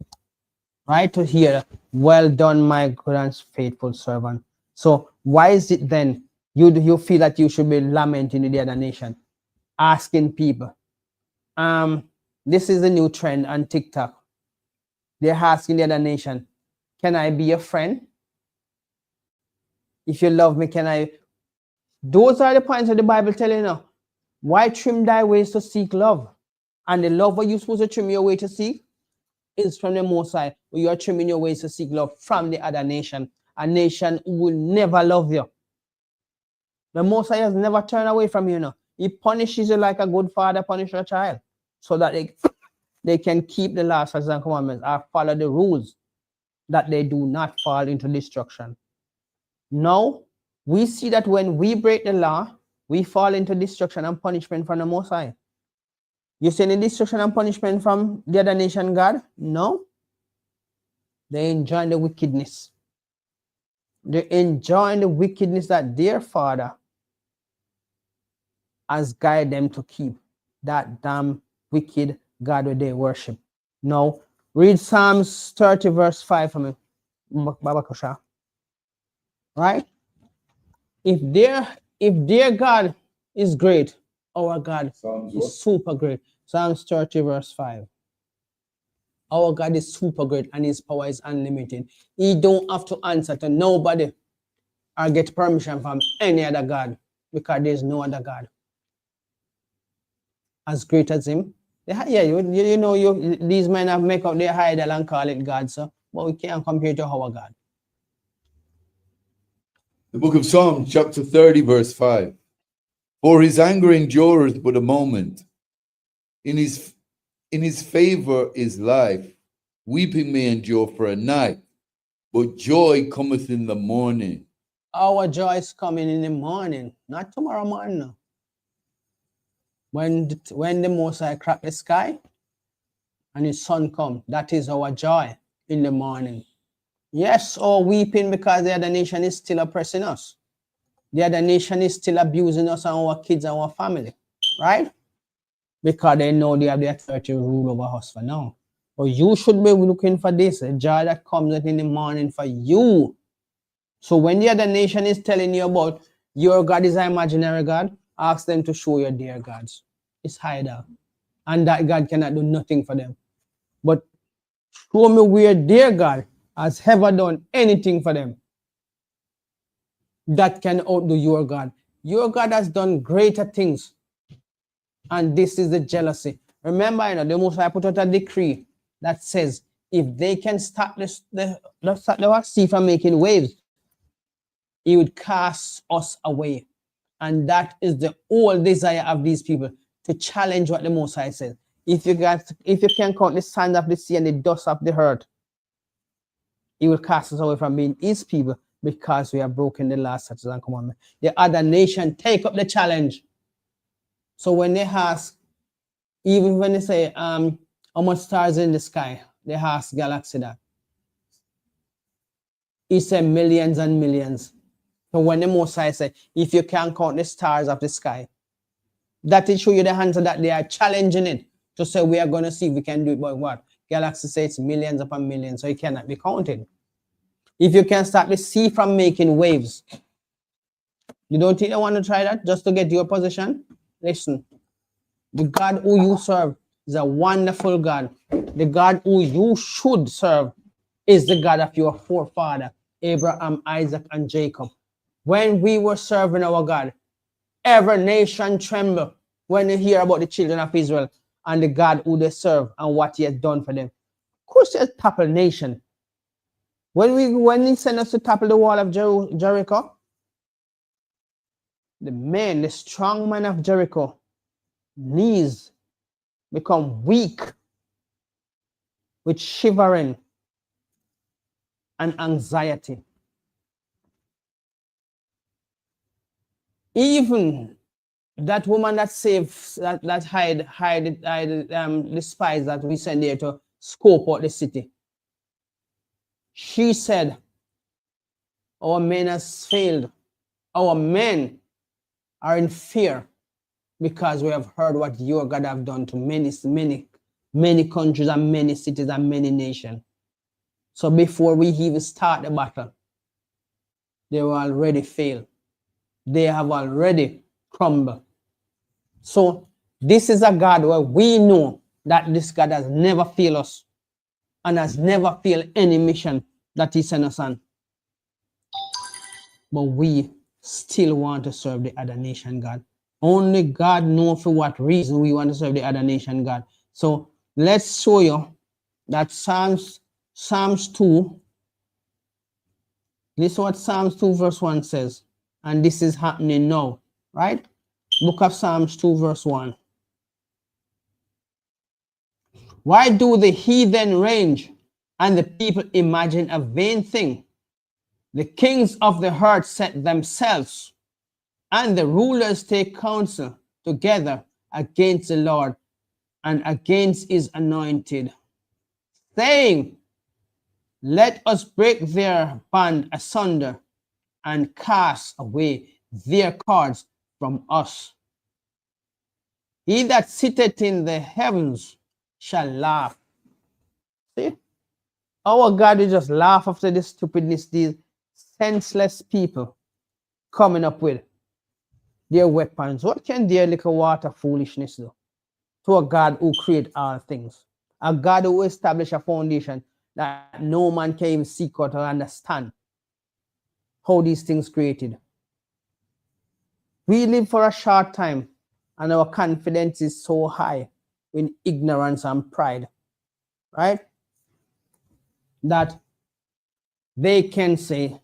right? To hear, well done, my good and faithful servant. So why is it then you feel that you should be lamenting in the other nation, asking people? This is a new trend on TikTok. They're asking the other nation, can I be your friend? If you love me, can I? Those are the points of the Bible telling you now. Why trim thy ways to seek love? And the love what you're supposed to trim your way to seek is from the Most High. You are trimming your ways to seek love from the other nation. A nation who will never love you. The Most High has never turned away from you. Know. He punishes you like a good father punishes a child, so that they can keep the laws and commandments or follow the rules, that they do not fall into destruction. Now, we see that when we break the law, we fall into destruction and punishment from the Most High. You see any destruction and punishment from the other nation, God? No. They enjoy the wickedness. They enjoy the wickedness that their Father has guided them to keep. That damn wicked God that they worship. Now, read Psalms 30 verse 5 for me, Baba Kusha. Right? If their God is great, our God is super great. Psalms 30 verse 5. Our God is super great and his power is unlimited. He don't have to answer to nobody or get permission from any other God because there's no other God as great as him. Yeah, you know, these men have make up their idol and call it God, so but we can't compare to our God. The book of Psalms, chapter 30, verse 5. For his anger endureth but a moment. In his favor is life. Weeping may endure for a night, but joy cometh in the morning. Our joy is coming in the morning, not tomorrow morning. No. When the Most High crack the sky and his sun come, that is our joy in the morning. Yes, or weeping because the other nation is still oppressing us. The other nation is still abusing us and our kids and our family, right? Because they know they have the authority to rule over us for now. But you should be looking for this, the joy that comes in the morning for you. So when the other nation is telling you about your God is an imaginary God, ask them to show you their gods. It's hidden. And that God cannot do nothing for them. But show me where their God has ever done anything for them that can outdo your God. Your God has done greater things. And this is the jealousy. Remember, you know, the Most High put out a decree that says if they can stop the sea from making waves, he would cast us away. And that is the whole desire of these people, to challenge what the Most High says. If you can count the sand of the sea and the dust of the earth, he will cast us away from being his people because we have broken the last statutes and commandments. The other nation take up the challenge. So when they ask, even when they say, how much stars in the sky, they ask Galaxy that. He said millions and millions. So when the Most High said, if you can't count the stars of the sky, that will show you the answer that they are challenging it to say we are going to see if we can do it. But what? Galaxy says it's millions upon millions, so it cannot be counted. If you can stop the sea from making waves, you don't think they want to try that just to get your position? Listen, the God who you serve is a wonderful God. The God who you should serve is the God of your forefather, Abraham, Isaac, and Jacob. When we were serving our God, every nation trembled when they hear about the children of Israel and the God who they serve and what he has done for them. Of course, there's topple nation. When he sent us to topple the wall of Jericho, the strong man of Jericho, knees become weak with shivering and anxiety. Even that woman that saved, that hide the spies that we sent there to scope out the city, she said, our men has failed. Our men are in fear because we have heard what your God have done to many countries and many cities and many nations. So before we even start the battle, they will already failed. They have already crumbled. So this is a God where we know that this God has never failed us and has never failed any mission that he sent us on. But we still want to serve the other nation God. Only God knows for what reason we want to serve the other nation God. So let's show you that Psalms 2. This is what Psalms 2 verse 1 says. And this is happening now, right? Book of Psalms 2 verse 1. Why do the heathen range and the people imagine a vain thing? The kings of the earth set themselves, and the rulers take counsel together against the Lord and against his anointed, saying, let us break their band asunder and cast away their cords from us. He that sitteth in the heavens shall laugh. See? Our God will just laugh after the stupidness these senseless people coming up with their weapons. What can their little water foolishness do to a God who created all things? A God who established a foundation that no man can even seek out or understand how these things created. We live for a short time and our confidence is so high in ignorance and pride, right? That they can say,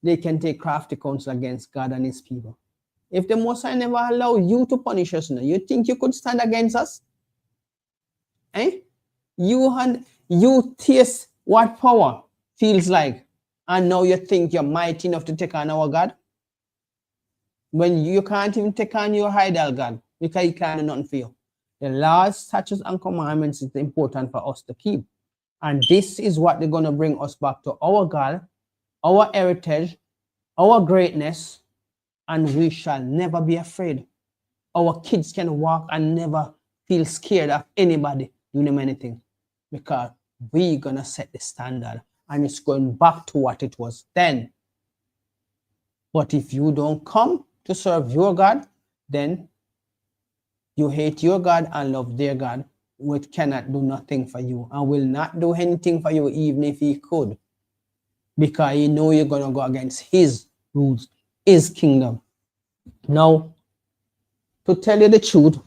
they can take crafty counsel against God and his people. If the Most High never allow you to punish us, you think you could stand against us? Eh? You taste what power feels like, and now you think you're mighty enough to take on our God? When you can't even take on your idol God, because he can't do nothing for you. The laws, statutes, and commandments is important for us to keep. And this is what they're going to bring us back to our God, our heritage, our greatness, and we shall never be afraid. Our kids can walk and never feel scared of anybody doing them anything, because we're going to set the standard and it's going back to what it was then. But if you don't come to serve your God, then you hate your God and love their God, which cannot do nothing for you and will not do anything for you even if he could, because you know you're going to go against his rules, his kingdom. Now, to tell you the truth,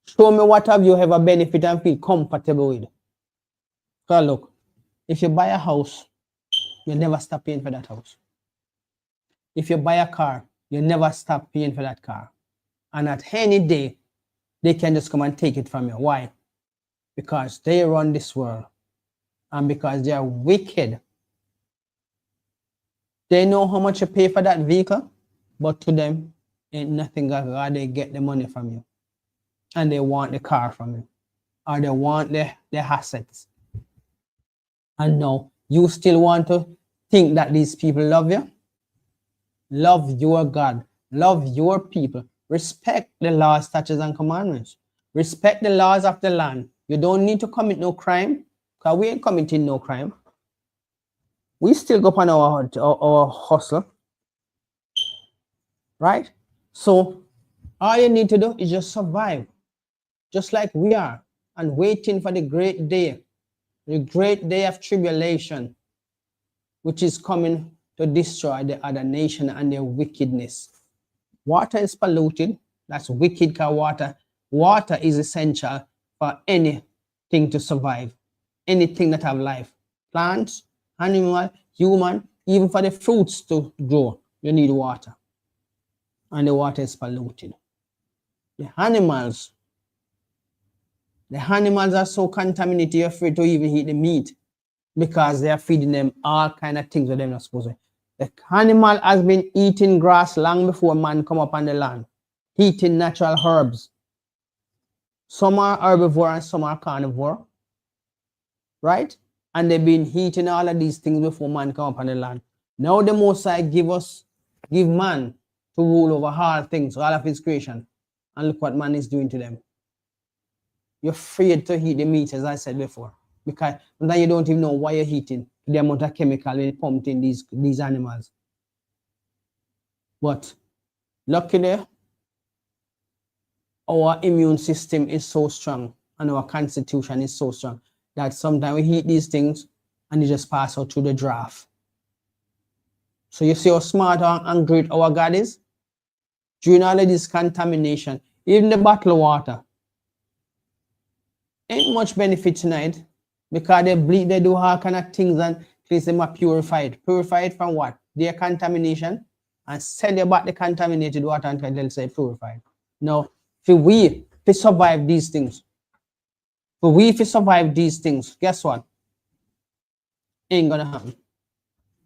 show me what have you ever benefit and feel comfortable with. Because look, if you buy a house, you never stop paying for that house. If you buy a car, you never stop paying for that car. And at any day, they can just come and take it from you. Why? Because they run this world. And because they are wicked. They know how much you pay for that vehicle, but to them, ain't nothing. God, they get the money from you. And they want the car from you. Or they want the assets. And no, you still want to think that these people love you? Love your God. Love your people. Respect the laws, statutes, and commandments. Respect the laws of the land. You don't need to commit no crime, because we ain't committing no crime. We still go on our hustle. Right? So all you need to do is just survive. Just like we are. And waiting for the great day of tribulation, which is coming to destroy the other nation and their wickedness. Water is polluted. That's wicked, because water is essential for anything to survive. Anything that have life. Plants, animal, human, even for the fruits to grow, you need water. And the water is polluted. The animals are so contaminated, you're afraid to even eat the meat, because they are feeding them all kind of things that they're not supposed to. The animal has been eating grass long before man come up on the land, eating natural herbs. Some are herbivore and some are carnivore, right? And they've been eating all of these things before man come up on the land. Now the Most High give man to rule over all things, all of his creation. And look what man is doing to them. You're afraid to eat the meat, as I said before, because then you don't even know why you're eating the amount of chemical pumped in these animals. But luckily, our immune system is so strong and our constitution is so strong that sometimes we eat these things and they just pass out through the draft. So you see how smart and great our God is? During all of this contamination, even the bottled water, ain't much benefit tonight, because they bleed, they do all kind of things and place them are purified. Purified from what? Their contamination, and sell you back the contaminated water until they'll say purified. Now, if we survive these things, guess what? Ain't gonna happen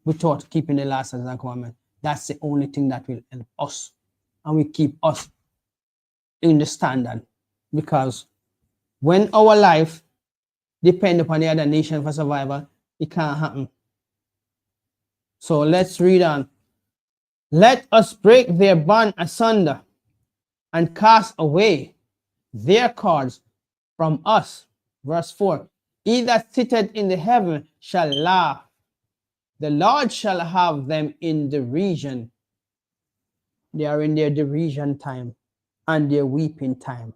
without keeping the laws and commandments. That's the only thing that will help us, and we keep us in the standard. Because when our life depend upon the other nation for survival, it can't happen. So let's read on. Let us break their bond asunder and cast away their cords from us. Verse 4. He that sitteth in the heaven shall laugh. The Lord shall have them in derision. They are in their derision time and their weeping time,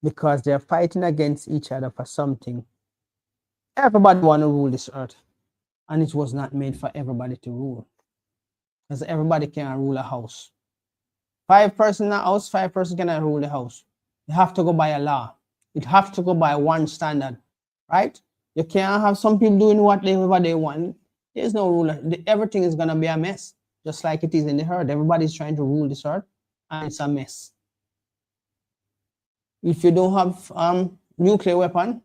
because they're fighting against each other for something. Everybody want to rule this earth, and it was not made for everybody to rule, because everybody cannot rule a house. 5 persons in a house, 5 persons cannot rule the house. You have to go by a law. It have to go by one standard, right? You can't have some people doing whatever they want. There's no ruler. Everything is gonna be a mess, just like it is in the earth. Everybody's trying to rule this earth, and it's a mess. If you don't have nuclear weapon,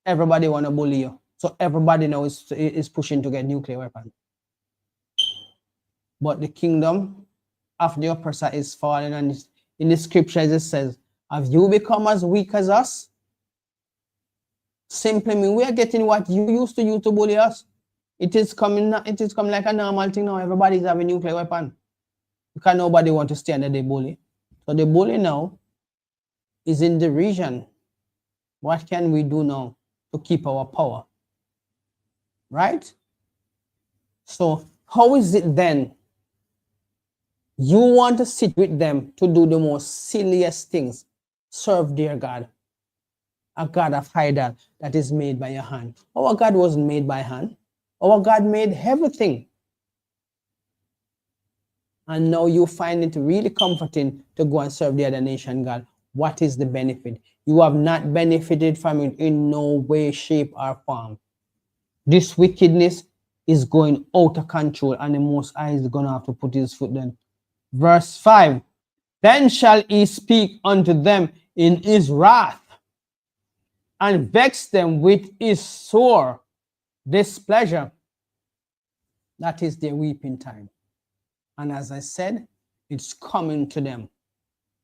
everybody want to bully you. So everybody now is pushing to get nuclear weapon. But the kingdom of the oppressor is falling, and in the scriptures it says, have you become as weak as us? Simply mean we are getting what you used to use to bully us. It is coming like a normal thing now. Everybody's having nuclear weapon, because nobody want to stand there, they bully. So the bully now is in derision. What can we do now to keep our power? Right? So how is it then you want to sit with them to do the most silliest things, serve their God, a God of idol that is made by your hand? Our God wasn't made by hand. Our God made everything. And now you find it really comforting to go and serve the other nation God. What is the benefit? You have not benefited from it in no way, shape, or form. This wickedness is going out of control, and the Most High is going to have to put his foot down. Verse 5. Then shall he speak unto them in his wrath, and vex them with his sore displeasure. That is their weeping time. And as I said, it's coming to them.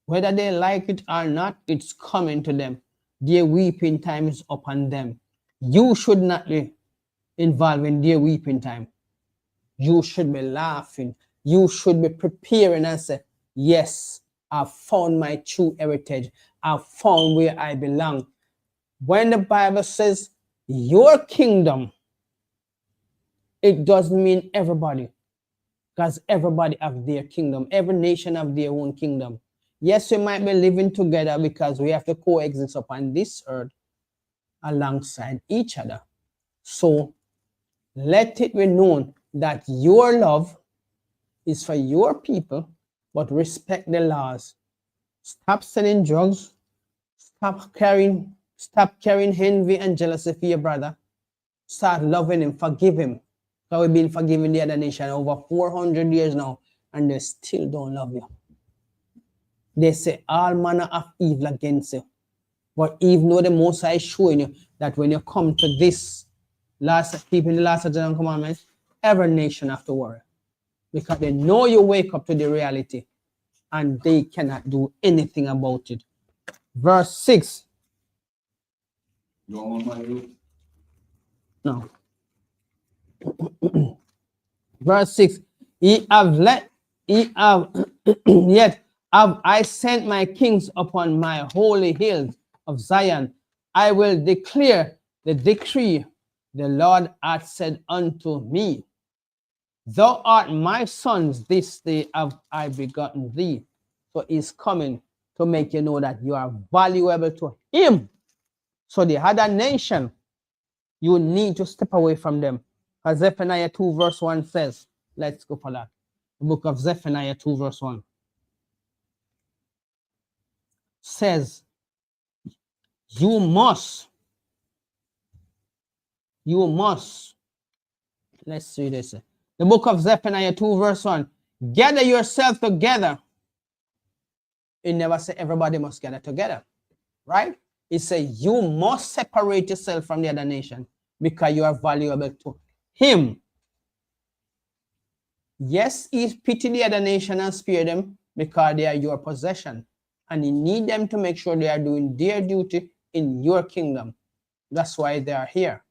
Whether they like it or not, it's coming to them. Their weeping time is upon them. You should not be involved in their weeping time. You should be laughing. You should be preparing and say, yes, I've found my true heritage. I've found where I belong. When the Bible says your kingdom, it doesn't mean everybody, because everybody have their kingdom. Every nation have their own kingdom. Yes, we might be living together because we have to coexist upon this earth alongside each other. So let it be known that your love is for your people, but respect the laws. Stop selling drugs. Stop carrying envy and jealousy for your brother. Start loving him, forgive him. Because we've been forgiving the other nation over 400 years now, and they still don't love you. They say all manner of evil against you. But even though the Most High is showing you that when you come to this keeping the last of the commandments, every nation have to worry. Because they know you wake up to the reality, and they cannot do anything about it. Verse 6. You want one, Michael? No. Verse 6. Yet have I sent my kings upon my holy hills of Zion. I will declare the decree. The Lord hath said unto me, thou art my sons, this day have I begotten thee. So he's coming to make you know that you are valuable to him. So the other nation, you need to step away from them. As Zephaniah 2 verse 1 says, let's go for that. The book of Zephaniah 2 verse 1 says, you must, let's see this. The book of Zephaniah 2 verse 1, gather yourself together. It never say everybody must gather together, right? It says you must separate yourself from the other nation because you are valuable to him. Yes, he pity the other nation and spare them because they are your possession. and you need them to make sure they are doing their duty in your kingdom. That's why they are here.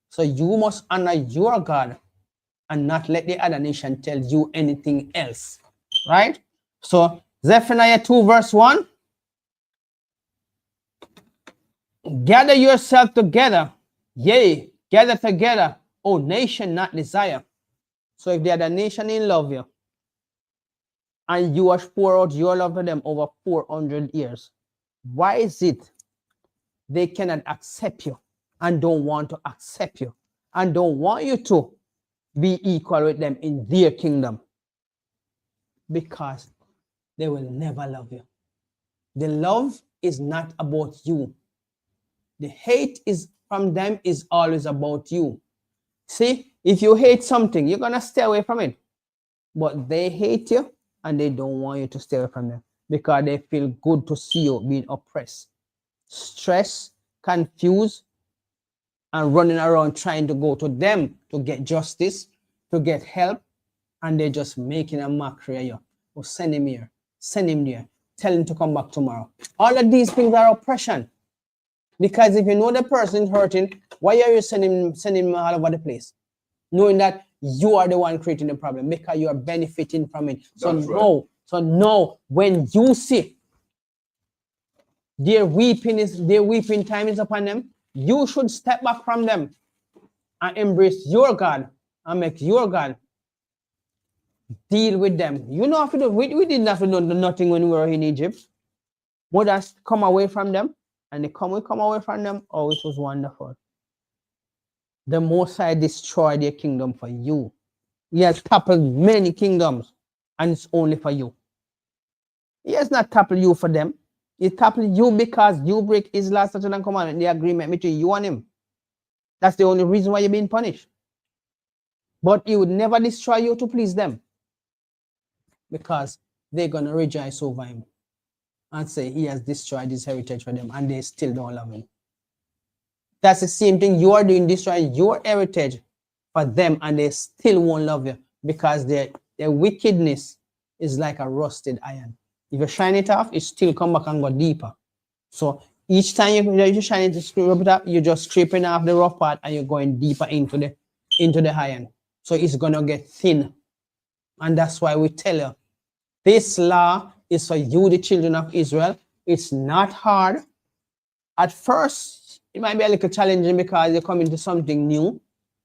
So you must honor your God and not let the other nation tell you anything else. Right? So Zephaniah 2 verse 1. Gather yourself together. Yea, gather together, O nation not desire. So if the other nation in love you, and you have poured out your love to them over 400 years, why is it they cannot accept you and don't want to accept you and don't want you to be equal with them in their kingdom? Because they will never love you. The love is not about you. The hate is from them is always about you. See, if you hate something, you're going to stay away from it. But they hate you and they don't want you to stay away from them because they feel good to see you being oppressed, stressed, confused, and running around trying to go to them to get justice, to get help, and they're just making a mockery of you. Oh, send him here, send him there, tell him to come back tomorrow. All of these things are oppression. Because if you know the person hurting, why are you sending him all over the place? Knowing that you are the one creating the problem because you are benefiting from it. So no, when you see their weeping time is upon them, you should step back from them and embrace your God and make your God deal with them. You know, we didn't have to do nothing when we were in Egypt. We just come away from them, and we come away from them. Oh, it was wonderful. The Most High destroyed their kingdom for you. He has toppled many kingdoms, and it's only for you. He has not toppled you for them. He toppled you because you break his last statute and commandment, the agreement between you and him. That's the only reason why you're being punished. But he would never destroy you to please them, because they're going to rejoice over him and say he has destroyed his heritage for them, and they still don't love him. That's the same thing you are doing, destroying your heritage for them, and they still won't love you because their wickedness is like a rusted iron. If you shine it off, it still come back and go deeper. So each time you shine it, scrape it up, you're just scraping off the rough part and you're going deeper into the iron. So it's gonna get thin. And that's why we tell you, this law is for you, the children of Israel. It's not hard. At first, it might be a little challenging because you're coming to something new.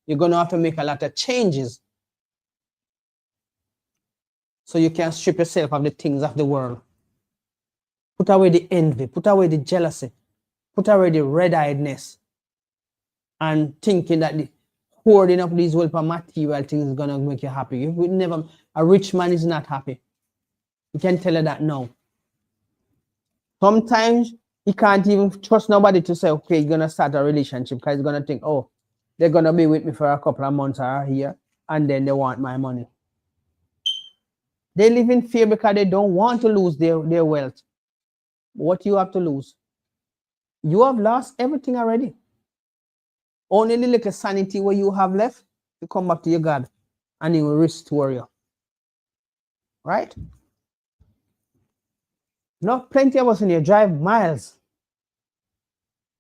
You're gonna have to make a lot of changes, so you can strip yourself of the things of the world. Put away the envy, put away the jealousy, put away the red-eyedness, and thinking that the hoarding of these world material things is gonna make you happy. You would never. A rich man is not happy. You can tell her that now. Sometimes he can't even trust nobody to say, okay, you're gonna start a relationship, because he's gonna think, oh, they're gonna be with me for a couple of months or a year, and then they want my money. They live in fear because they don't want to lose their wealth. What you have to lose? You have lost everything already. Only the little sanity what you have left to come back to your God, and he will restore you. Right? No, plenty of us in here drive miles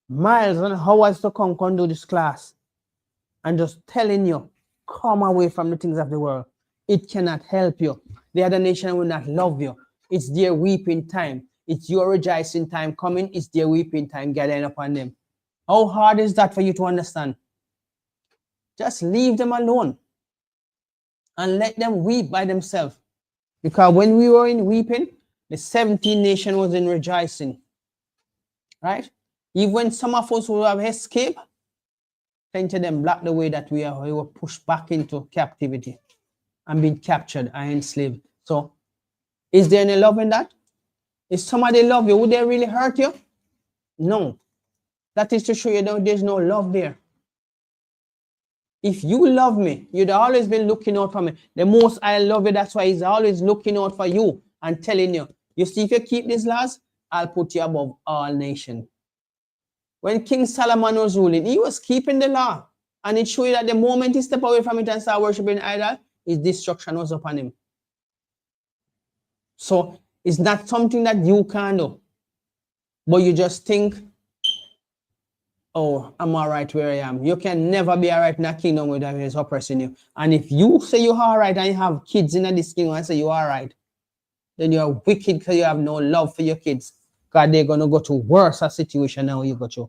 and hours to come do this class, and just telling you, come away from the things of the world. It cannot help you. The other nation will not love you. It's their weeping time. It's your rejoicing time coming. It's their weeping time gathering upon them. How hard is that for you to understand? Just leave them alone and let them weep by themselves. Because when we were in weeping, the 17 nation was in rejoicing. Right? Even when some of us who have escaped, plenty of them blocked the way that we were pushed back into captivity and being captured and enslaved. So, is there any love in that? If somebody love you, would they really hurt you? No. That is to show you that there's no love there. If you love me, you'd always been looking out for me. The Most I love you, that's why he's always looking out for you and telling you, you see, if you keep these laws, I'll put you above all nations. When King Solomon was ruling, he was keeping the law. And it showed you that the moment he stepped away from it and started worshiping idol, his destruction was upon him. So It's not something that you can do. But you just think, oh, I'm all right where I am. You can never be all right in a kingdom where that is oppressing you. And if you say you're all right and you have kids in this kingdom and say you're all right, then you're wicked because you have no love for your kids. God, they're going to go to worse a situation than you go to.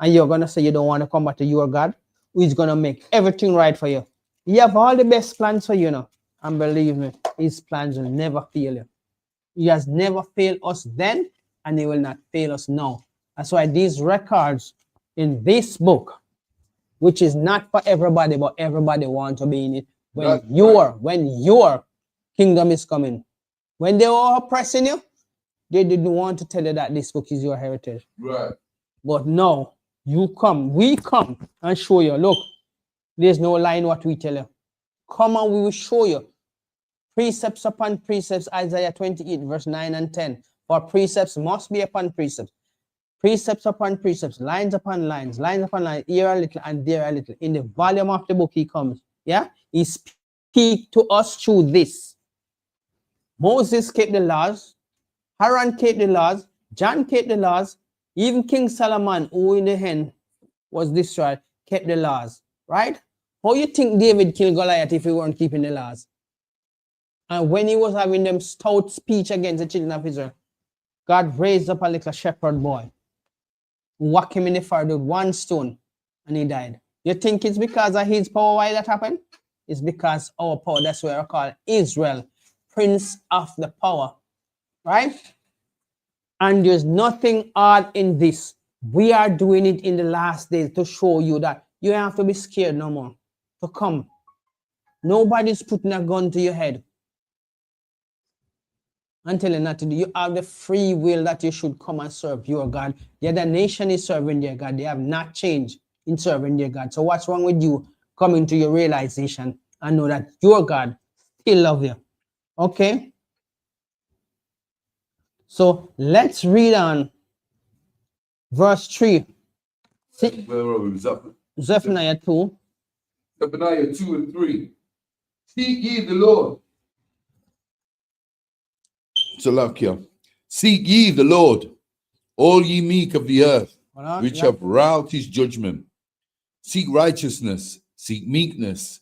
And you're going to say you don't want to come back to your God, who is going to make everything right for you. He have all the best plans for you now. And believe me, his plans will never fail you. He has never failed us then, and he will not fail us now. That's why these records in this book, which is not for everybody, but everybody wants to be in it. When your kingdom is coming. When they were oppressing you, they didn't want to tell you that this book is your heritage. Right. But now, we come and show you, look, there's no lie in what we tell you. Come and we will show you. Precepts upon precepts, Isaiah 28, verse 9 and 10. For precepts must be upon precepts. Precepts upon precepts, lines upon lines, here a little and there a little. In the volume of the book he comes. Yeah? He speaks to us through this. Moses kept the laws. Aaron kept the laws. John kept the laws. Even King Solomon, who in the end was destroyed, kept the laws. Right? How you think David killed Goliath if he weren't keeping the laws? And when he was having them stout speech against the children of Israel, God raised up a little shepherd boy, whacked him in the forehead with one stone, and he died. You think it's because of his power why that happened? It's because our power, that's why I call Israel, Prince of the Power. Right? And there's nothing odd in this. We are doing it in the last days to show you that you don't have to be scared no more to come. Nobody's putting a gun to your head and telling you not to do. You have the free will that you should come and serve your God. The other nation is serving their God. They have not changed in serving their God. So what's wrong with you coming to your realization and know that your God still loves you? Okay? So let's read on verse 3. Where are we? Zephaniah 2. Zephaniah 2 and 3. Seek ye the Lord. Salakia. Seek ye the Lord, all ye meek of the earth, which have wrought his judgment. Seek righteousness, seek meekness.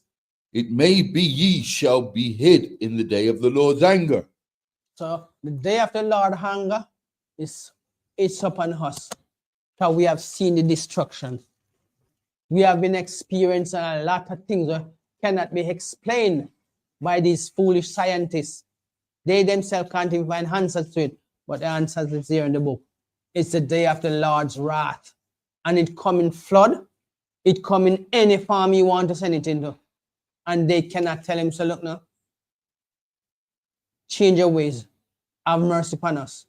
It may be ye shall be hid in the day of the Lord's anger. So the day of the Lord's anger it's upon us. Because we have seen the destruction. We have been experiencing a lot of things that cannot be explained by these foolish scientists. They themselves can't even find answers to it, but the answers is here in the book. It's the day of the Lord's wrath. And it come in flood. It come in any form you want to send it into. And they cannot tell him, so look now, change your ways. Have mercy upon us.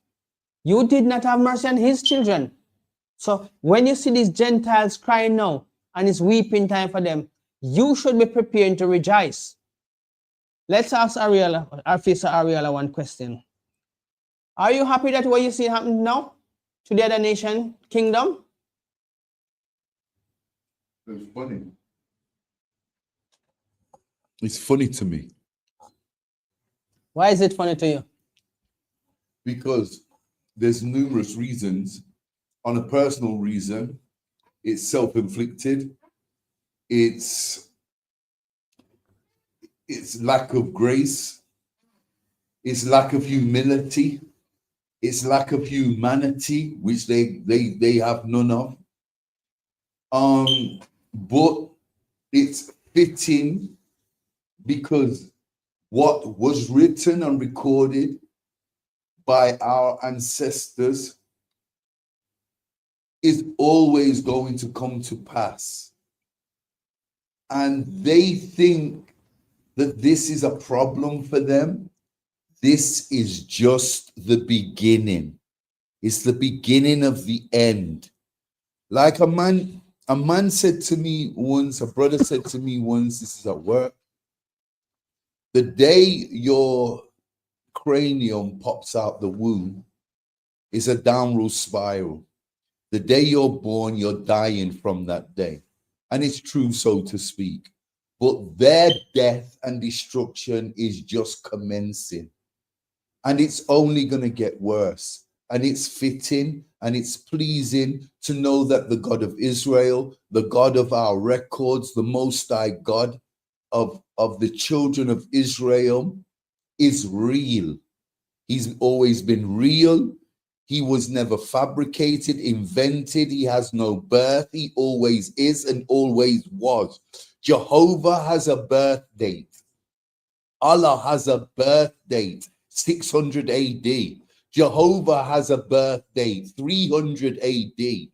You did not have mercy on his children. So when you see these Gentiles crying now, and it's weeping time for them, you should be preparing to rejoice. Let's ask Ariella, Ariella one question. Are you happy that what you see happen now to the other nation, kingdom? It's funny. It's funny to me. Why is it funny to you? Because there's numerous reasons. On a personal reason, it's self-inflicted. It's lack of grace. It's lack of humility. It's lack of humanity, which they have none of. But it's fitting because what was written and recorded by our ancestors is always going to come to pass. And they think that this is a problem for them. This is just the beginning. It's the beginning of the end. Like a man said to me once, a brother said to me once, this is at work, the day your cranium pops out the womb is a downward spiral. The day you're born, you're dying from that day. And it's true, so to speak. But their death and destruction is just commencing. And it's only going to get worse. And it's fitting and it's pleasing to know that the God of Israel, the God of our records, the Most High God of the children of Israel is real. He's always been real. He was never fabricated, invented. He has no birth. He always is and always was. Jehovah has a birth date. Allah has a birth date, 600 AD. Jehovah has a birth date, 300 AD.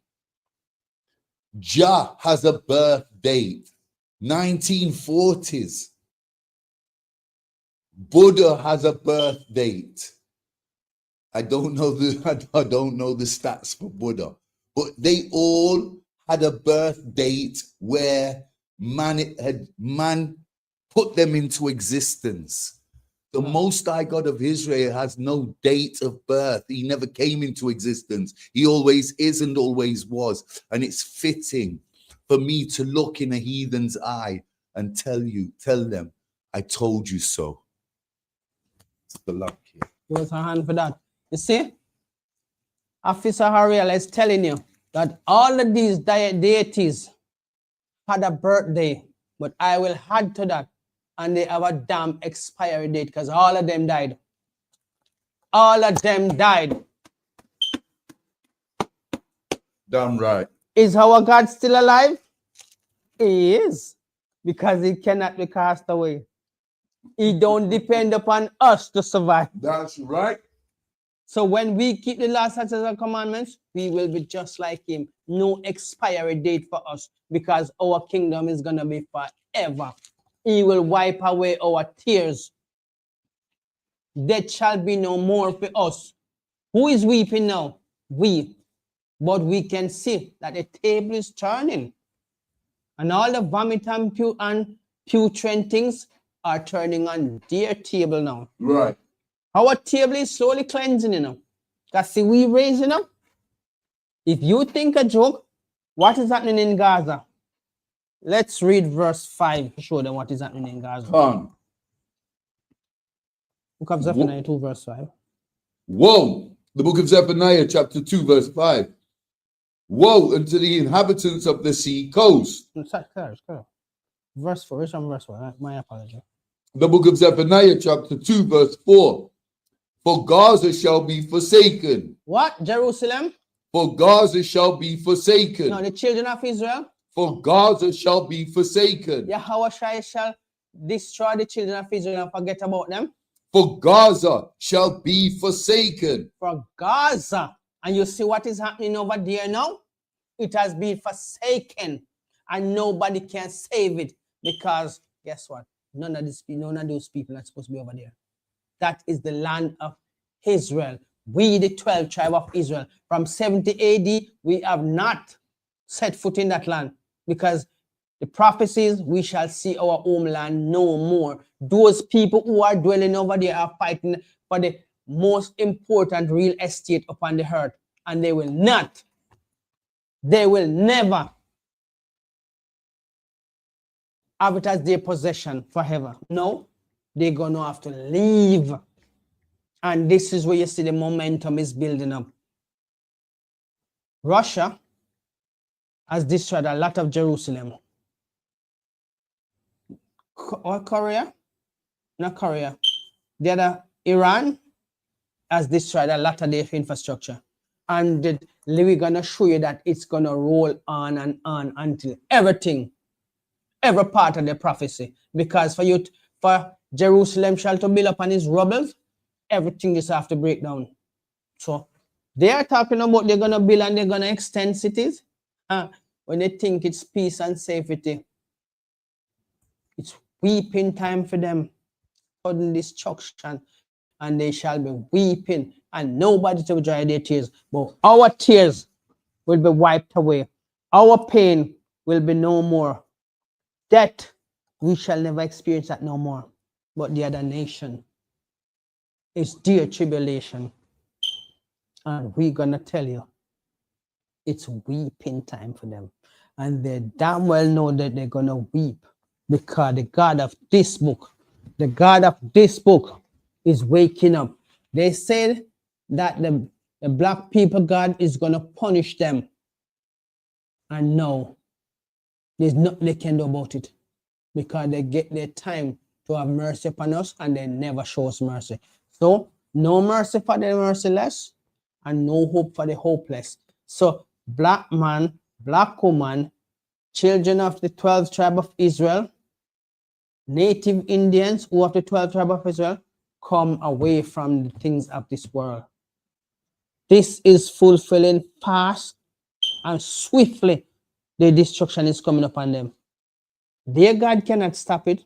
Jah has a birth date, 1940s. Buddha has a birth date. I don't know the stats for Buddha, but they all had a birth date where man put them into existence. The Most High God of Israel has no date of birth. He never came into existence. He always is and always was. And it's fitting for me to look in a heathen's eye and tell them, I told you so. It's the luck here. Give us a hand for that. You see, Officer Harriel is telling you that all of these deities had a birthday, but I will add to that, and they have a damn expiry date because all of them died. All of them died. Damn right. Is our God still alive? He is, because he cannot be cast away. He don't depend upon us to survive. That's right. So when we keep the law, statutes, and commandments, we will be just like him. No expiry date for us, because our kingdom is going to be forever. He will wipe away our tears. Death shall be no more for us. Who is weeping now? We. But we can see that the table is turning. And all the vomit and putrid things are turning on their table now. Right. Our table is slowly cleansing, you know. Because see, we raising up. If you think a joke, what is happening in Gaza? Let's read verse 5 to show them what is happening in Gaza. Book of Zephaniah 2, verse 5. Woe! The book of Zephaniah, chapter 2, verse 5. Woe unto the inhabitants of the sea coast. Verse 4, which one verse 4? My apology. The book of Zephaniah, chapter 2, verse 4. For Gaza shall be forsaken. What? Jerusalem? For Gaza shall be forsaken. No, the children of Israel. For Gaza shall be forsaken. Yahweh shall destroy the children of Israel and forget about them. For Gaza shall be forsaken. For Gaza. And you see what is happening over there now? It has been forsaken. And nobody can save it. Because, guess what? None of those people are supposed to be over there. That is the land of Israel. We, the 12 tribe of Israel, from 70 AD, we have not set foot in that land, because the prophecies, we shall see our homeland no more. Those people who are dwelling over there are fighting for the most important real estate upon the earth, and they will never have it as their possession forever. No, they're going to have to leave. And this is where you see the momentum is building up. Russia has destroyed a lot of Jerusalem. Or Korea? Not Korea. The other, Iran, has destroyed a lot of their infrastructure. And we're going to show you that it's going to roll on and on until every part of the prophecy. Because for Jerusalem shall to build upon his rubbles, everything just have to break down. So they are talking about they're going to build and they're going to extend cities. When they think it's peace and safety, it's weeping time for them. Sudden destruction, and they shall be weeping, and nobody to dry their tears. But our tears will be wiped away. Our pain will be no more. Death, we shall never experience that no more. But the other nation, it's their tribulation. And we're going to tell you, it's weeping time for them. And they damn well know that they're going to weep, because the God of this book is waking up They said that the black people, God is going to punish them. And no, there's nothing they can do about it, because they get their time to have mercy upon us and they never show us mercy. So no mercy for the merciless and no hope for the hopeless. So black man, black woman, children of the 12th tribe of Israel, native Indians who of the 12th tribe of Israel, come away from the things of this world. This is fulfilling fast and swiftly. The destruction is coming upon them. Dear God cannot stop it.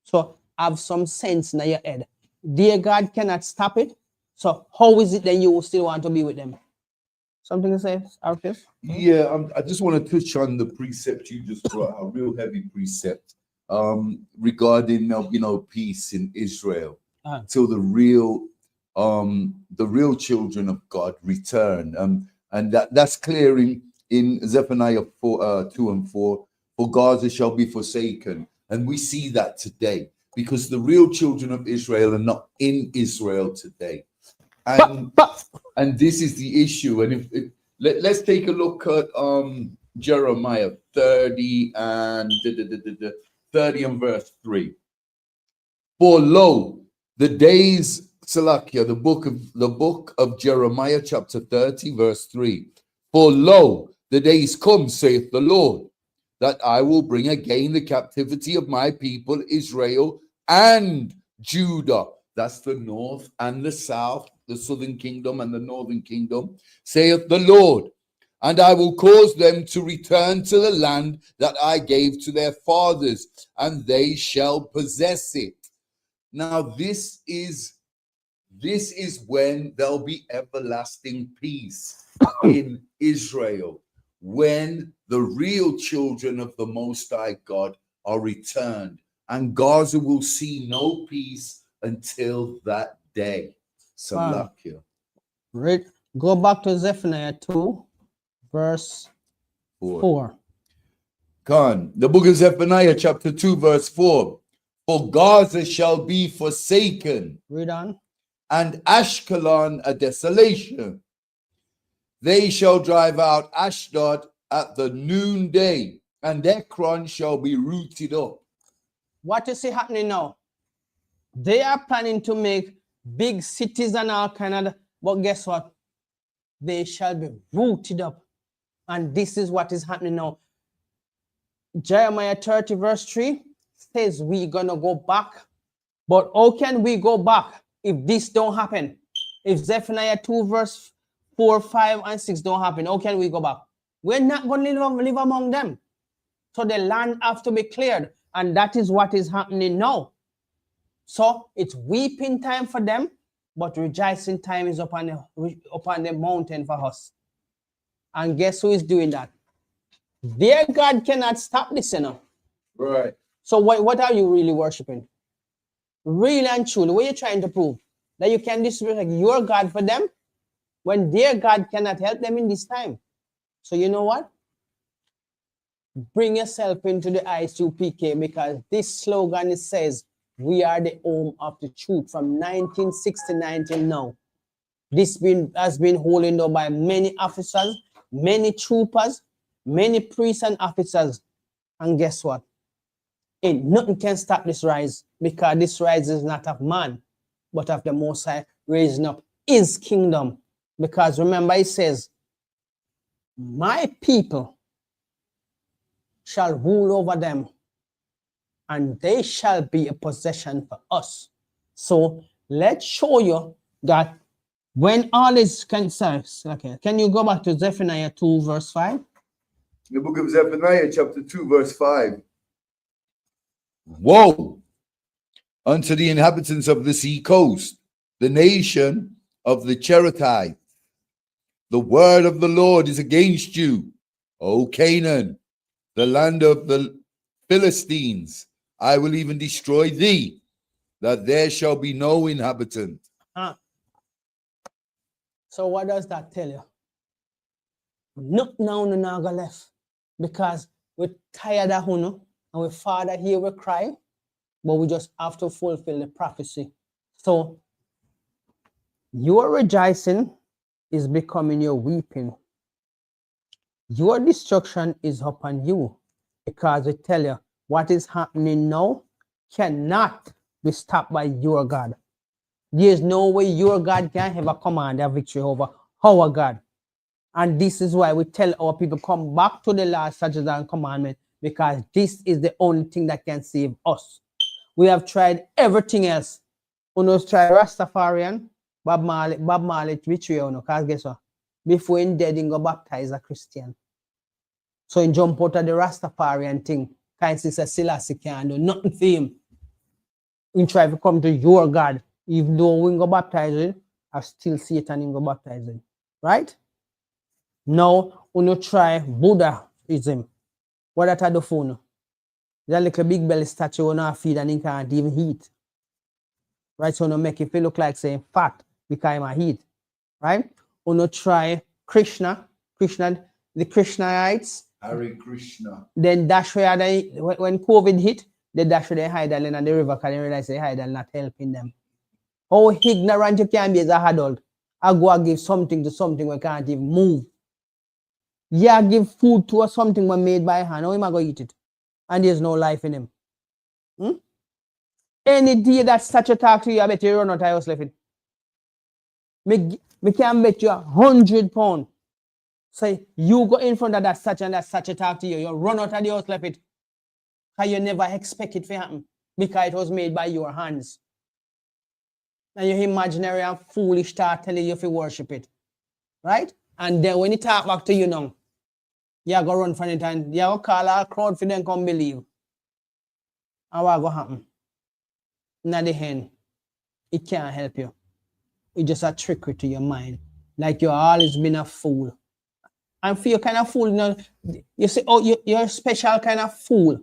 So have some sense in your head. Dear God cannot stop it. So how is it that you still want to be with them? Something to say, Arthur? Yeah, I just want to touch on the precept you just brought, a real heavy precept regarding peace in Israel till the real children of God return. And that's clear in Zephaniah 2 and 4. For Gaza shall be forsaken, and we see that today because the real children of Israel are not in Israel today, and this is the issue. And let's take a look at Jeremiah 30 and 30 and verse 3. For lo, the days, Salakia, the book of Jeremiah, chapter 30, verse 3. For lo, the days come, saith the Lord, that I will bring again the captivity of my people Israel and Judah. That's the north and the south, the southern kingdom and the northern kingdom, saith the Lord. And I will cause them to return to the land that I gave to their fathers, and they shall possess it. Now this is when there'll be everlasting peace in Israel, when the real children of the Most High God are returned, and Gaza will see no peace until that day. Salakia. Right. Go back to Zephaniah 2, verse 4. Khan, the book of Zephaniah, chapter 2, verse 4. For Gaza shall be forsaken. Read on. And Ashkelon a desolation. They shall drive out Ashdod at the noonday, and Ekron shall be rooted up. What you see happening now? They are planning to make big cities and all kind of, but guess what? They shall be rooted up. And this is what is happening now. Jeremiah 30 verse 3 says we're gonna go back. But how can we go back if this don't happen? If Zephaniah 2 verse 4, 5, and 6 don't happen, how can we go back? We're not going to live among them. So the land have to be cleared. And that is what is happening now. So it's weeping time for them, but rejoicing time is upon the mountain for us. And guess who is doing that? Their God cannot stop this, you know. Right. So what are you really worshiping? Really and truly, what are you trying to prove? That you can disrespect your God for them when their God cannot help them in this time. So you know what? Bring yourself into the ISUPK, because this slogan, it says, we are the home of the truth from 1969 till now. This has been holding up by many officers, many troopers, many priests and officers. And guess what? Ain't nothing can stop this rise, because this rise is not of man, but of the Most High raising up his kingdom. Because remember, it says, my people shall rule over them, and they shall be a possession for us. So let's show you that when all is concerned, okay, can you go back to Zephaniah 2 verse 5? The book of Zephaniah, chapter 2, verse 5. Woe unto the inhabitants of the sea coast, the nation of the Cherethites. The word of the Lord is against you, O Canaan, the land of the Philistines. I will even destroy thee, that there shall be no inhabitant. So what does that tell you? Not now, no naga left, because we're tired of Huno, and we Father here we cry, but we just have to fulfill the prophecy. So Your rejoicing is becoming your weeping. Your destruction is upon you, because I tell you, what is happening now cannot be stopped by your God. There's no way your God can have a command of victory over our God. And this is why we tell our people, come back to the law, statutes, and commandment, because this is the only thing that can save us. We have tried everything else. We have tried Rastafarian, Bob Marley, betray you, because guess what? Before he dead, he go baptize a Christian. So he jump out of the Rastafarian thing. Because he says Selassie can't do nothing for him. He try to come to your God. Even though we go baptize him, I still Satan in go baptize him. Right? Now, we no try Buddhism. What that I do for you? That little big belly statue on our feet and he can't even eat. Right? So no make it feel look like saying fat because I eat. Right? We no try Krishna, the Krishnaites. Hare Krishna. Then dash where they, when COVID hit, they dash where they hide in the river because they realize they hide and not helping them. How ignorant you can be as an adult. I go and give something to something we can't even move. Yeah, give food to something we made by hand. How am I going to eat it? And there's no life in him. Any day that statue talk to you, I bet you run out of house left it. Me can bet you £100. Say you go in front of that statue and that statue talk to you, you run out of the house left it. Because you never expect it to happen. Because it was made by your hands. And your imaginary and foolish start telling you if you worship it. Right? And then when it talk back to you now, you go run from it and you go call a crowd for them come believe. And what go happen? In the end, it can't help you. It's just a trickery to your mind. Like you've always been a fool. And for your kind of fool, you know, you say, oh, you're a special kind of fool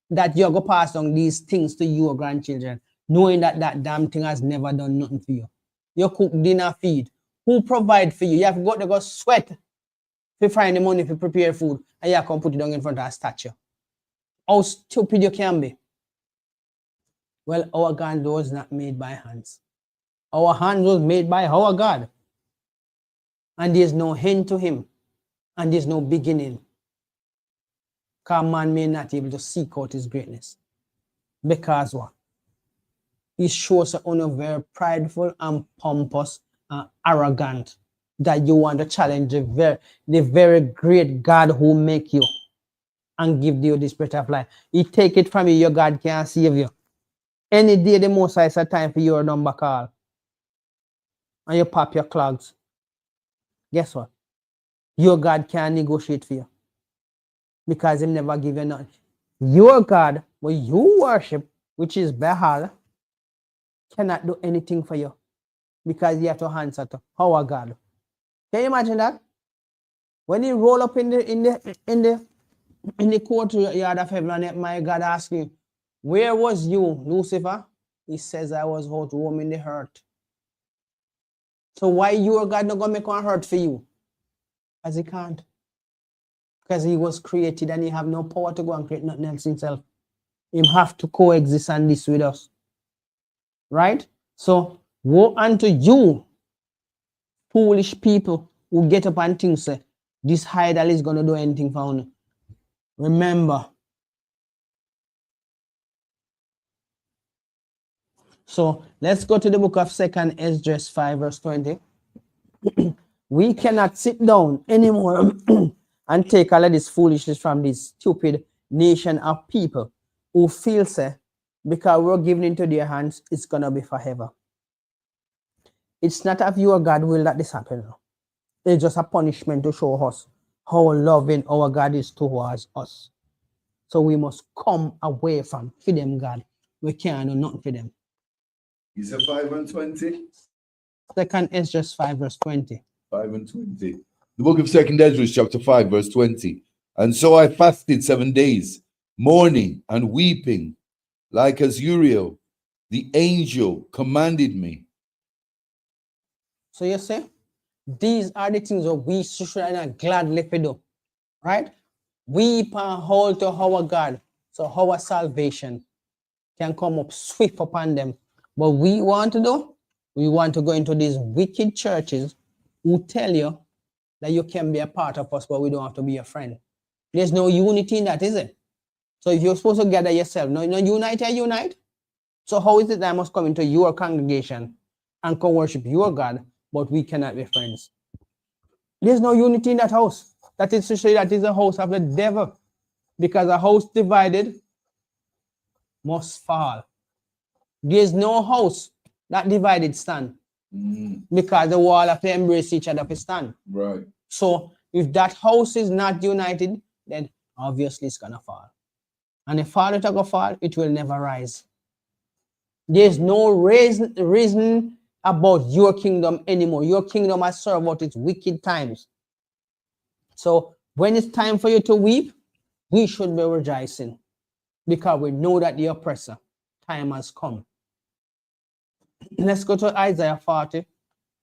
that you're going to pass on these things to your grandchildren, knowing that that damn thing has never done nothing for you. You cook dinner, feed. Who provide for you? You have got to go sweat to find the money to prepare food, and you can put it down in front of a statue. How stupid you can be. Well, our God was not made by hands. Our hand was made by our God. And there's no end to him. And there's no beginning. Because man may not be able to seek out his greatness. Because what? He shows only very prideful and pompous and arrogant that you want to challenge the very great God who make you and give you this breath of life. He take it from you, your God can't save you. Any day the most is a time for your number call. And you pop your clogs. Guess what? Your God can't negotiate for you. Because he never give you nothing. Your God, what you worship, which is Baal, cannot do anything for you. Because you have to answer to our God. Can you imagine that? When you roll up in the courtyard of heaven and my God asks you, where was you, Lucifer? He says, I was out roaming the earth. So why your God not going to make one hurt for you? Because he can't. Because he was created and he have no power to go and create nothing else himself. He have to coexist and this with us. Right? So woe unto you, foolish people who get up and think, say, this idol is going to do anything for you. Remember. So let's go to the book of 2nd Esdras 5 verse 20. We cannot sit down anymore and take all of this foolishness from this stupid nation of people who feel, say, because we're given into their hands, it's going to be forever. It's not of your God will that this happen. It's just a punishment to show us how loving our God is towards us. So we must come away from them, God. We can't do nothing for them. Is it 5 and 20? 2nd Esdras 5 verse 20. 5 and 20. The book of 2nd Ezra, chapter 5, verse 20. And so I fasted 7 days, mourning and weeping, like as Uriel, the angel, commanded me. So you see, these are the things that we should gladly do, right? Weep and hold to our God, so our salvation can come up swift upon them. But we want to do, We want to go into these wicked churches who tell you that you can be a part of us, but we don't have to be your friend. There's no unity in that, is it? So if you're supposed to gather yourself, no unite, unite. So how is it that I must come into your congregation and come worship your God, but we cannot be friends? There's no unity in that house. That is to say that is a house of the devil. Because a house divided must fall. There's no house that divided stand. Because the wall have to embrace each other to stand. Right. So if that house is not united, then obviously it's gonna fall. And if fall, it'll fall, it will never rise. There's no reason about your kingdom anymore. Your kingdom has served out its wicked times. So when it's time for you to weep, we should be rejoicing because we know that the oppressor time has come. Let's go to Isaiah 40,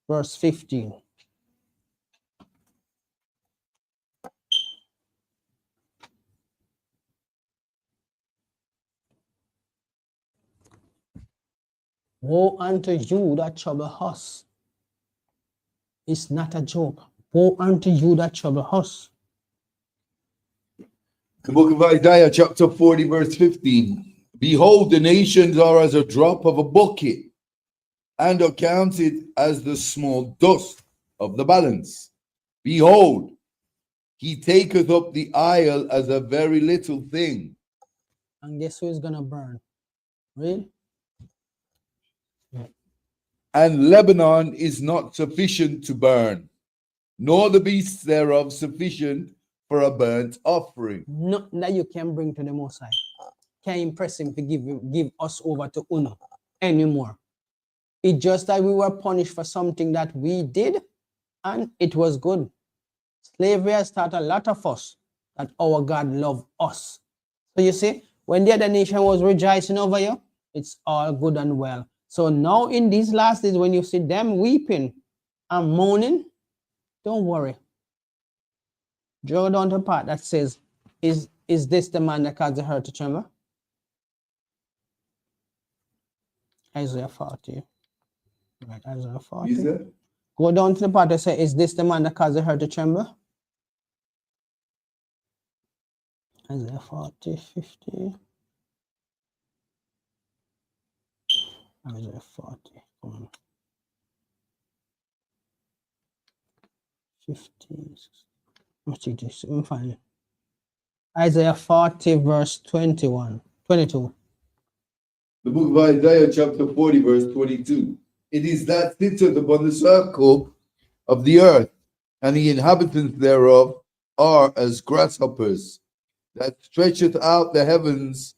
verse 15. Woe unto you that trouble us. It's not a joke. Woe unto you that trouble us. The book of Isaiah, chapter 40, verse 15. Behold, the nations are as a drop of a bucket, and are counted as the small dust of the balance. Behold, he taketh up the isle as a very little thing. And guess who is going to burn? Really? And Lebanon is not sufficient to burn, nor the beasts thereof sufficient for a burnt offering. Nothing that you can bring to the Most High can impress him to give us over to Uno anymore. It's just that we were punished for something that we did, and it was good. Slavery has taught a lot of us that our God loved us. So you see, when the other nation was rejoicing over you, it's all good and well. So now in these last days, when you see them weeping and moaning, don't worry. Go down to the part that says, is this the man that caused the hurt to tremble? Isaiah 40. Right, Isaiah 40. Is it? Go down to the part that says, is this the man that caused the hurt to tremble? Isaiah 40, 50. Isaiah 40. Come on. 50. What's it? I'm fine. Isaiah 40, verse 22. The book of Isaiah, chapter 40, verse 22. It is that sitteth upon the circle of the earth, and the inhabitants thereof are as grasshoppers, that stretcheth out the heavens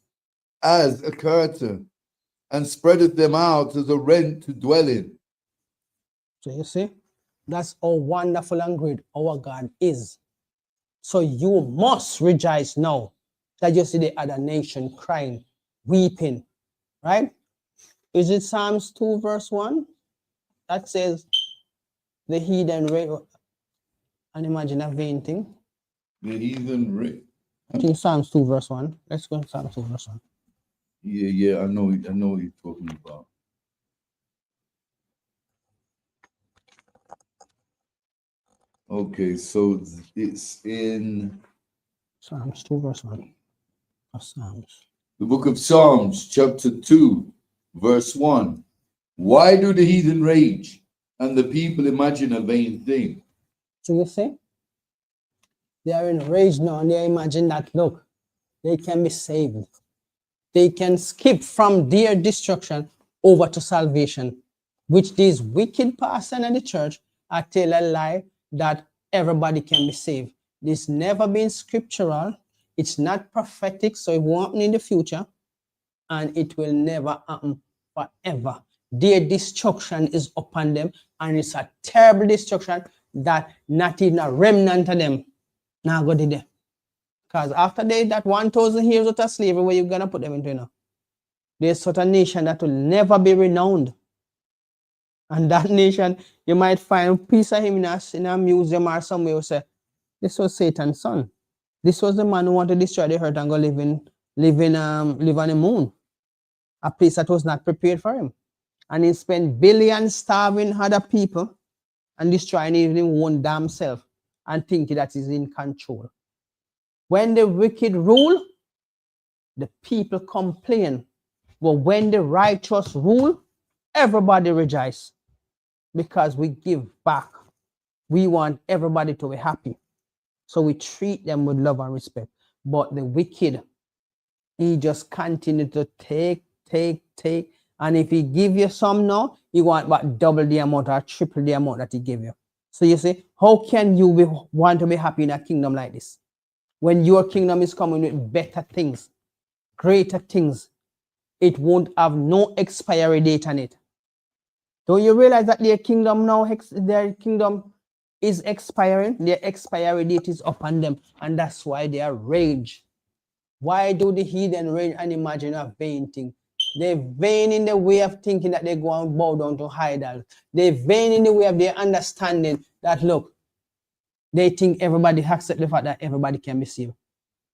as a curtain, and spreadeth them out as a rent to dwell in. So you see, that's how wonderful and great our God is. So you must rejoice now that you see the other nation crying, weeping, right? Is it Psalms 2 verse 1? That says the heathen rage, and imagine a vain thing. The heathen rage. I think Psalms 2 verse 1. Let's go to Psalms 2 verse 1. Yeah, I know what you're talking about. Okay, so it's in Psalms 2 verse 1. Of Psalms. the book of Psalms, chapter 2, verse 1. Why do the heathen rage and the people imagine a vain thing? So you see, they are in rage now and they imagine that, look, they can be saved. They can skip from their destruction over to salvation, which these wicked pastors in the church are telling a lie that everybody can be saved. This never been scriptural. It's not prophetic, so it won't happen in the future, and it will never happen forever. Their destruction is upon them, and it's a terrible destruction that not even a remnant of them now go to there. Because after that 1,000 years of slavery, where you gonna put them into now? There's such a nation that will never be renowned. And that nation, you might find a piece of him in a museum or somewhere who say, this was Satan's son. This was the man who wanted to destroy the earth and go live on the moon. A place that was not prepared for him. and he spend billions starving other people and destroying even one damn self and thinking that he's in control. When the wicked rule, the people complain. But when the righteous rule, everybody rejoice because we give back. We want everybody to be happy. So we treat them with love and respect. But the wicked, he just continue to take. And if he give you some now, he want about double the amount or triple the amount that he give you. So you see, how can you want to be happy in a kingdom like this? When your kingdom is coming with better things, greater things, it won't have no expiry date on it. Don't you realize that their kingdom now, their kingdom is expiring? Their expiry date is upon them, and that's why they are rage. Why do the heathen rage and imagine a vain thing? They're vain in the way of thinking that they go and bow down to idols. They're vain in the way of their understanding that, look, they think everybody accepts the fact that everybody can be saved.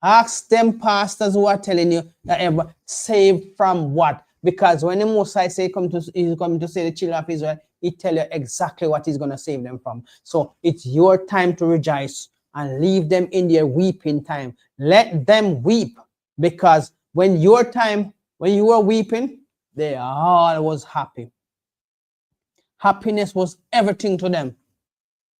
Ask them pastors who are telling you that everybody saved from what? Because when the Most High say he's coming to save the children of Israel, he tell you exactly what he's going to save them from. So it's your time to rejoice and leave them in their weeping time. Let them weep, because when you were weeping, they all was happy. Happiness was everything to them.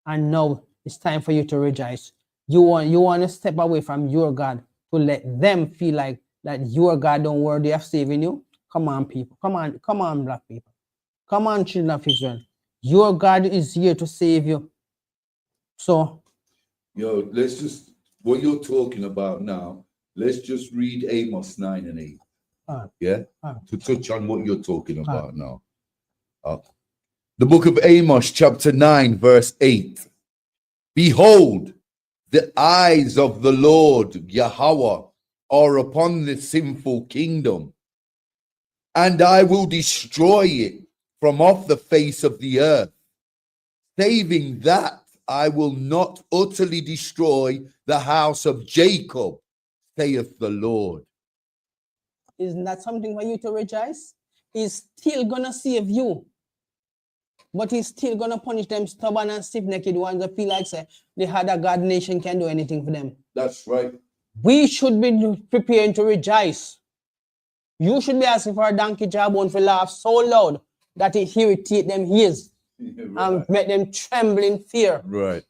And now it's time for you to rejoice. You want to step away from your God to let them feel like that your God don't worthy of saving you. Come on, people. Come on, black people. Come on, children of Israel. Your God is here to save you. So, let's just, what you're talking about now, let's just read Amos 9 and 8. To touch on what you're talking about now. The book of Amos, chapter 9, verse 8. Behold, the eyes of the Lord Yahweh are upon the sinful kingdom, and I will destroy it from off the face of the earth, saving that I will not utterly destroy the house of Jacob, saith the Lord. Isn't that something for you to rejoice? He's still gonna save you, but he's still gonna punish them stubborn and stiff-necked ones that feel like say the other God nation can do anything for them. That's right. We should be preparing to rejoice. You should be asking for a donkey jawbone to laugh so loud that it irritate them ears and make them tremble in fear. Right.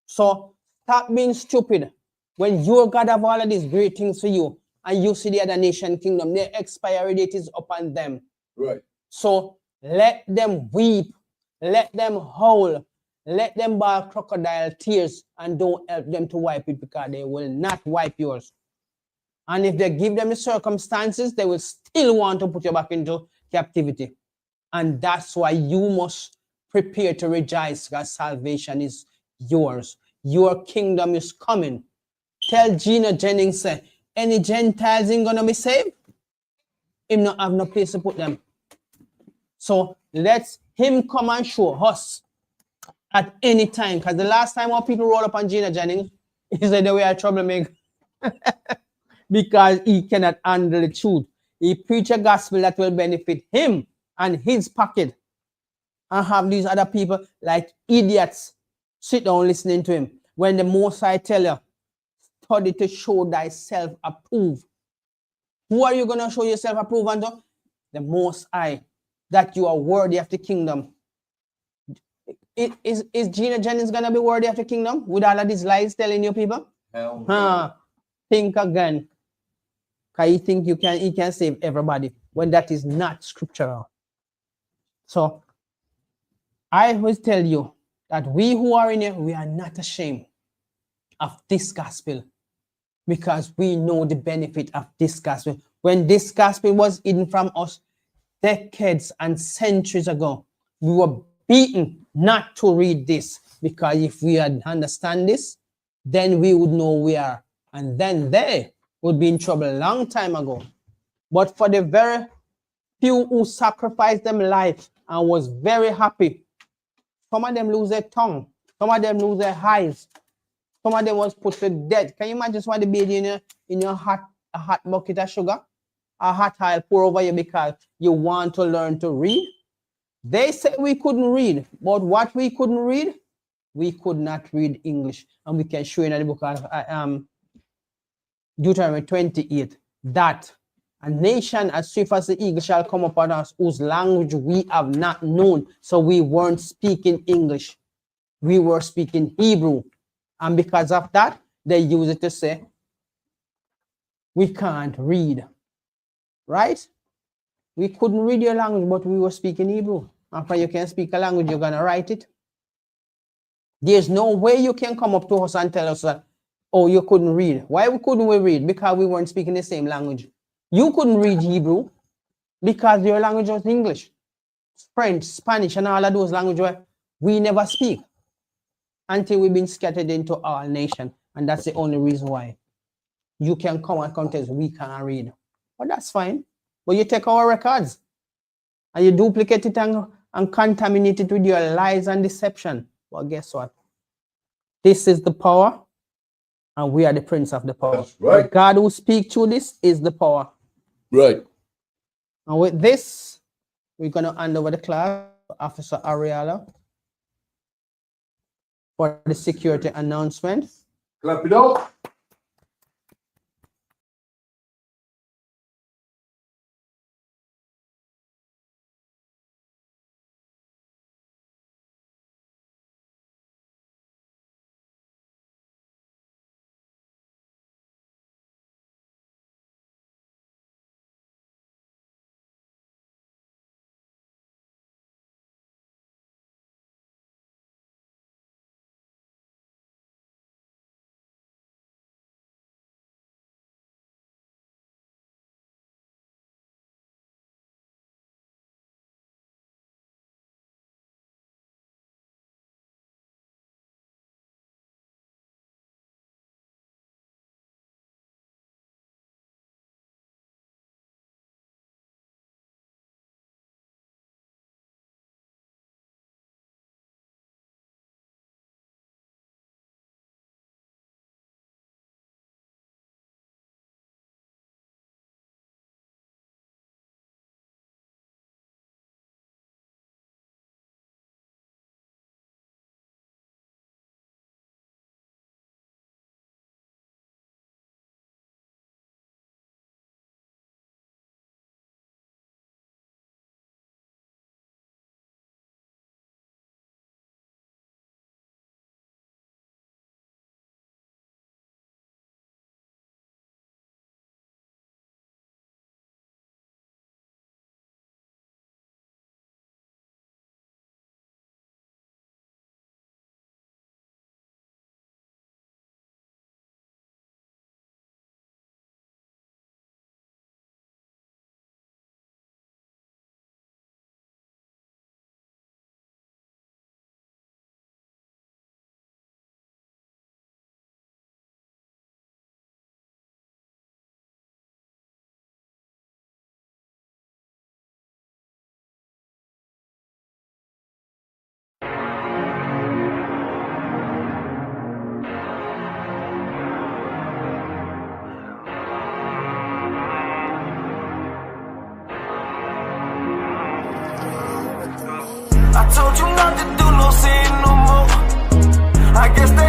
So stop being stupid. When your God have all of these great things for you, and you see the other nation kingdom, their expiry date is upon them. Right. So let them weep, let them howl, let them bawl crocodile tears, and don't help them to wipe it, because they will not wipe yours. And if they give them the circumstances, they will still want to put you back into captivity. And that's why you must prepare to rejoice, because salvation is yours. Your kingdom is coming. Tell Gina Jennings, say, any Gentiles ain't gonna be saved? Him not have no place to put them. So let him come and show us at any time. Because the last time our people roll up on Gina Jennings, he said they were a troublemaker. Because he cannot handle the truth. He preach a gospel that will benefit him and his pocket, and have these other people like idiots sit down listening to him. When the Most High tell you, study to show thyself approved. Who are you going to show yourself approved unto? The Most High, that you are worthy of the kingdom. Is Gina Jennings going to be worthy of the kingdom with all of these lies telling you people? Hell no. Think again. Because you think he can save everybody when that is not scriptural. So I always tell you that we who are in here, we are not ashamed of this gospel, because we know the benefit of this gospel. When this gospel was hidden from us decades and centuries ago, we were beaten not to read this, because if we had understand this, then we would know we are, and then they would be in trouble a long time ago. But for the very few who sacrificed them life and was very happy, some of them lose their tongue, some of them lose their eyes, some of them was put to death. Can you imagine somebody bathing in your hot bucket of sugar a hot oil pour over you because you want to learn to read. They said we couldn't read, but what we couldn't read, we could not read English. And we can show you in the book of Deuteronomy 28 that a nation as swift as the eagle shall come upon us, whose language we have not known. So we weren't speaking English. We were speaking Hebrew. And because of that, they use it to say, we can't read. Right? We couldn't read your language, but we were speaking Hebrew. After you can speak a language, you're going to write it. There's no way you can come up to us and tell us that, oh, you couldn't read. Why couldn't we read? Because we weren't speaking the same language. You couldn't read Hebrew because your language was English, French, Spanish, and all of those languages we never speak until we've been scattered into our nation. And that's the only reason why you can come and contest we can't read. But that's fine. But you take our records and you duplicate it and contaminate it with your lies and deception. Well, guess what? This is the power, and we are the prince of the power. That's right. The God who speaks through this is the power. Right. And with this, we're going to hand over the class to Officer Ariella for the security announcement. Clap it up. I told you not to do no sin no more. I guess that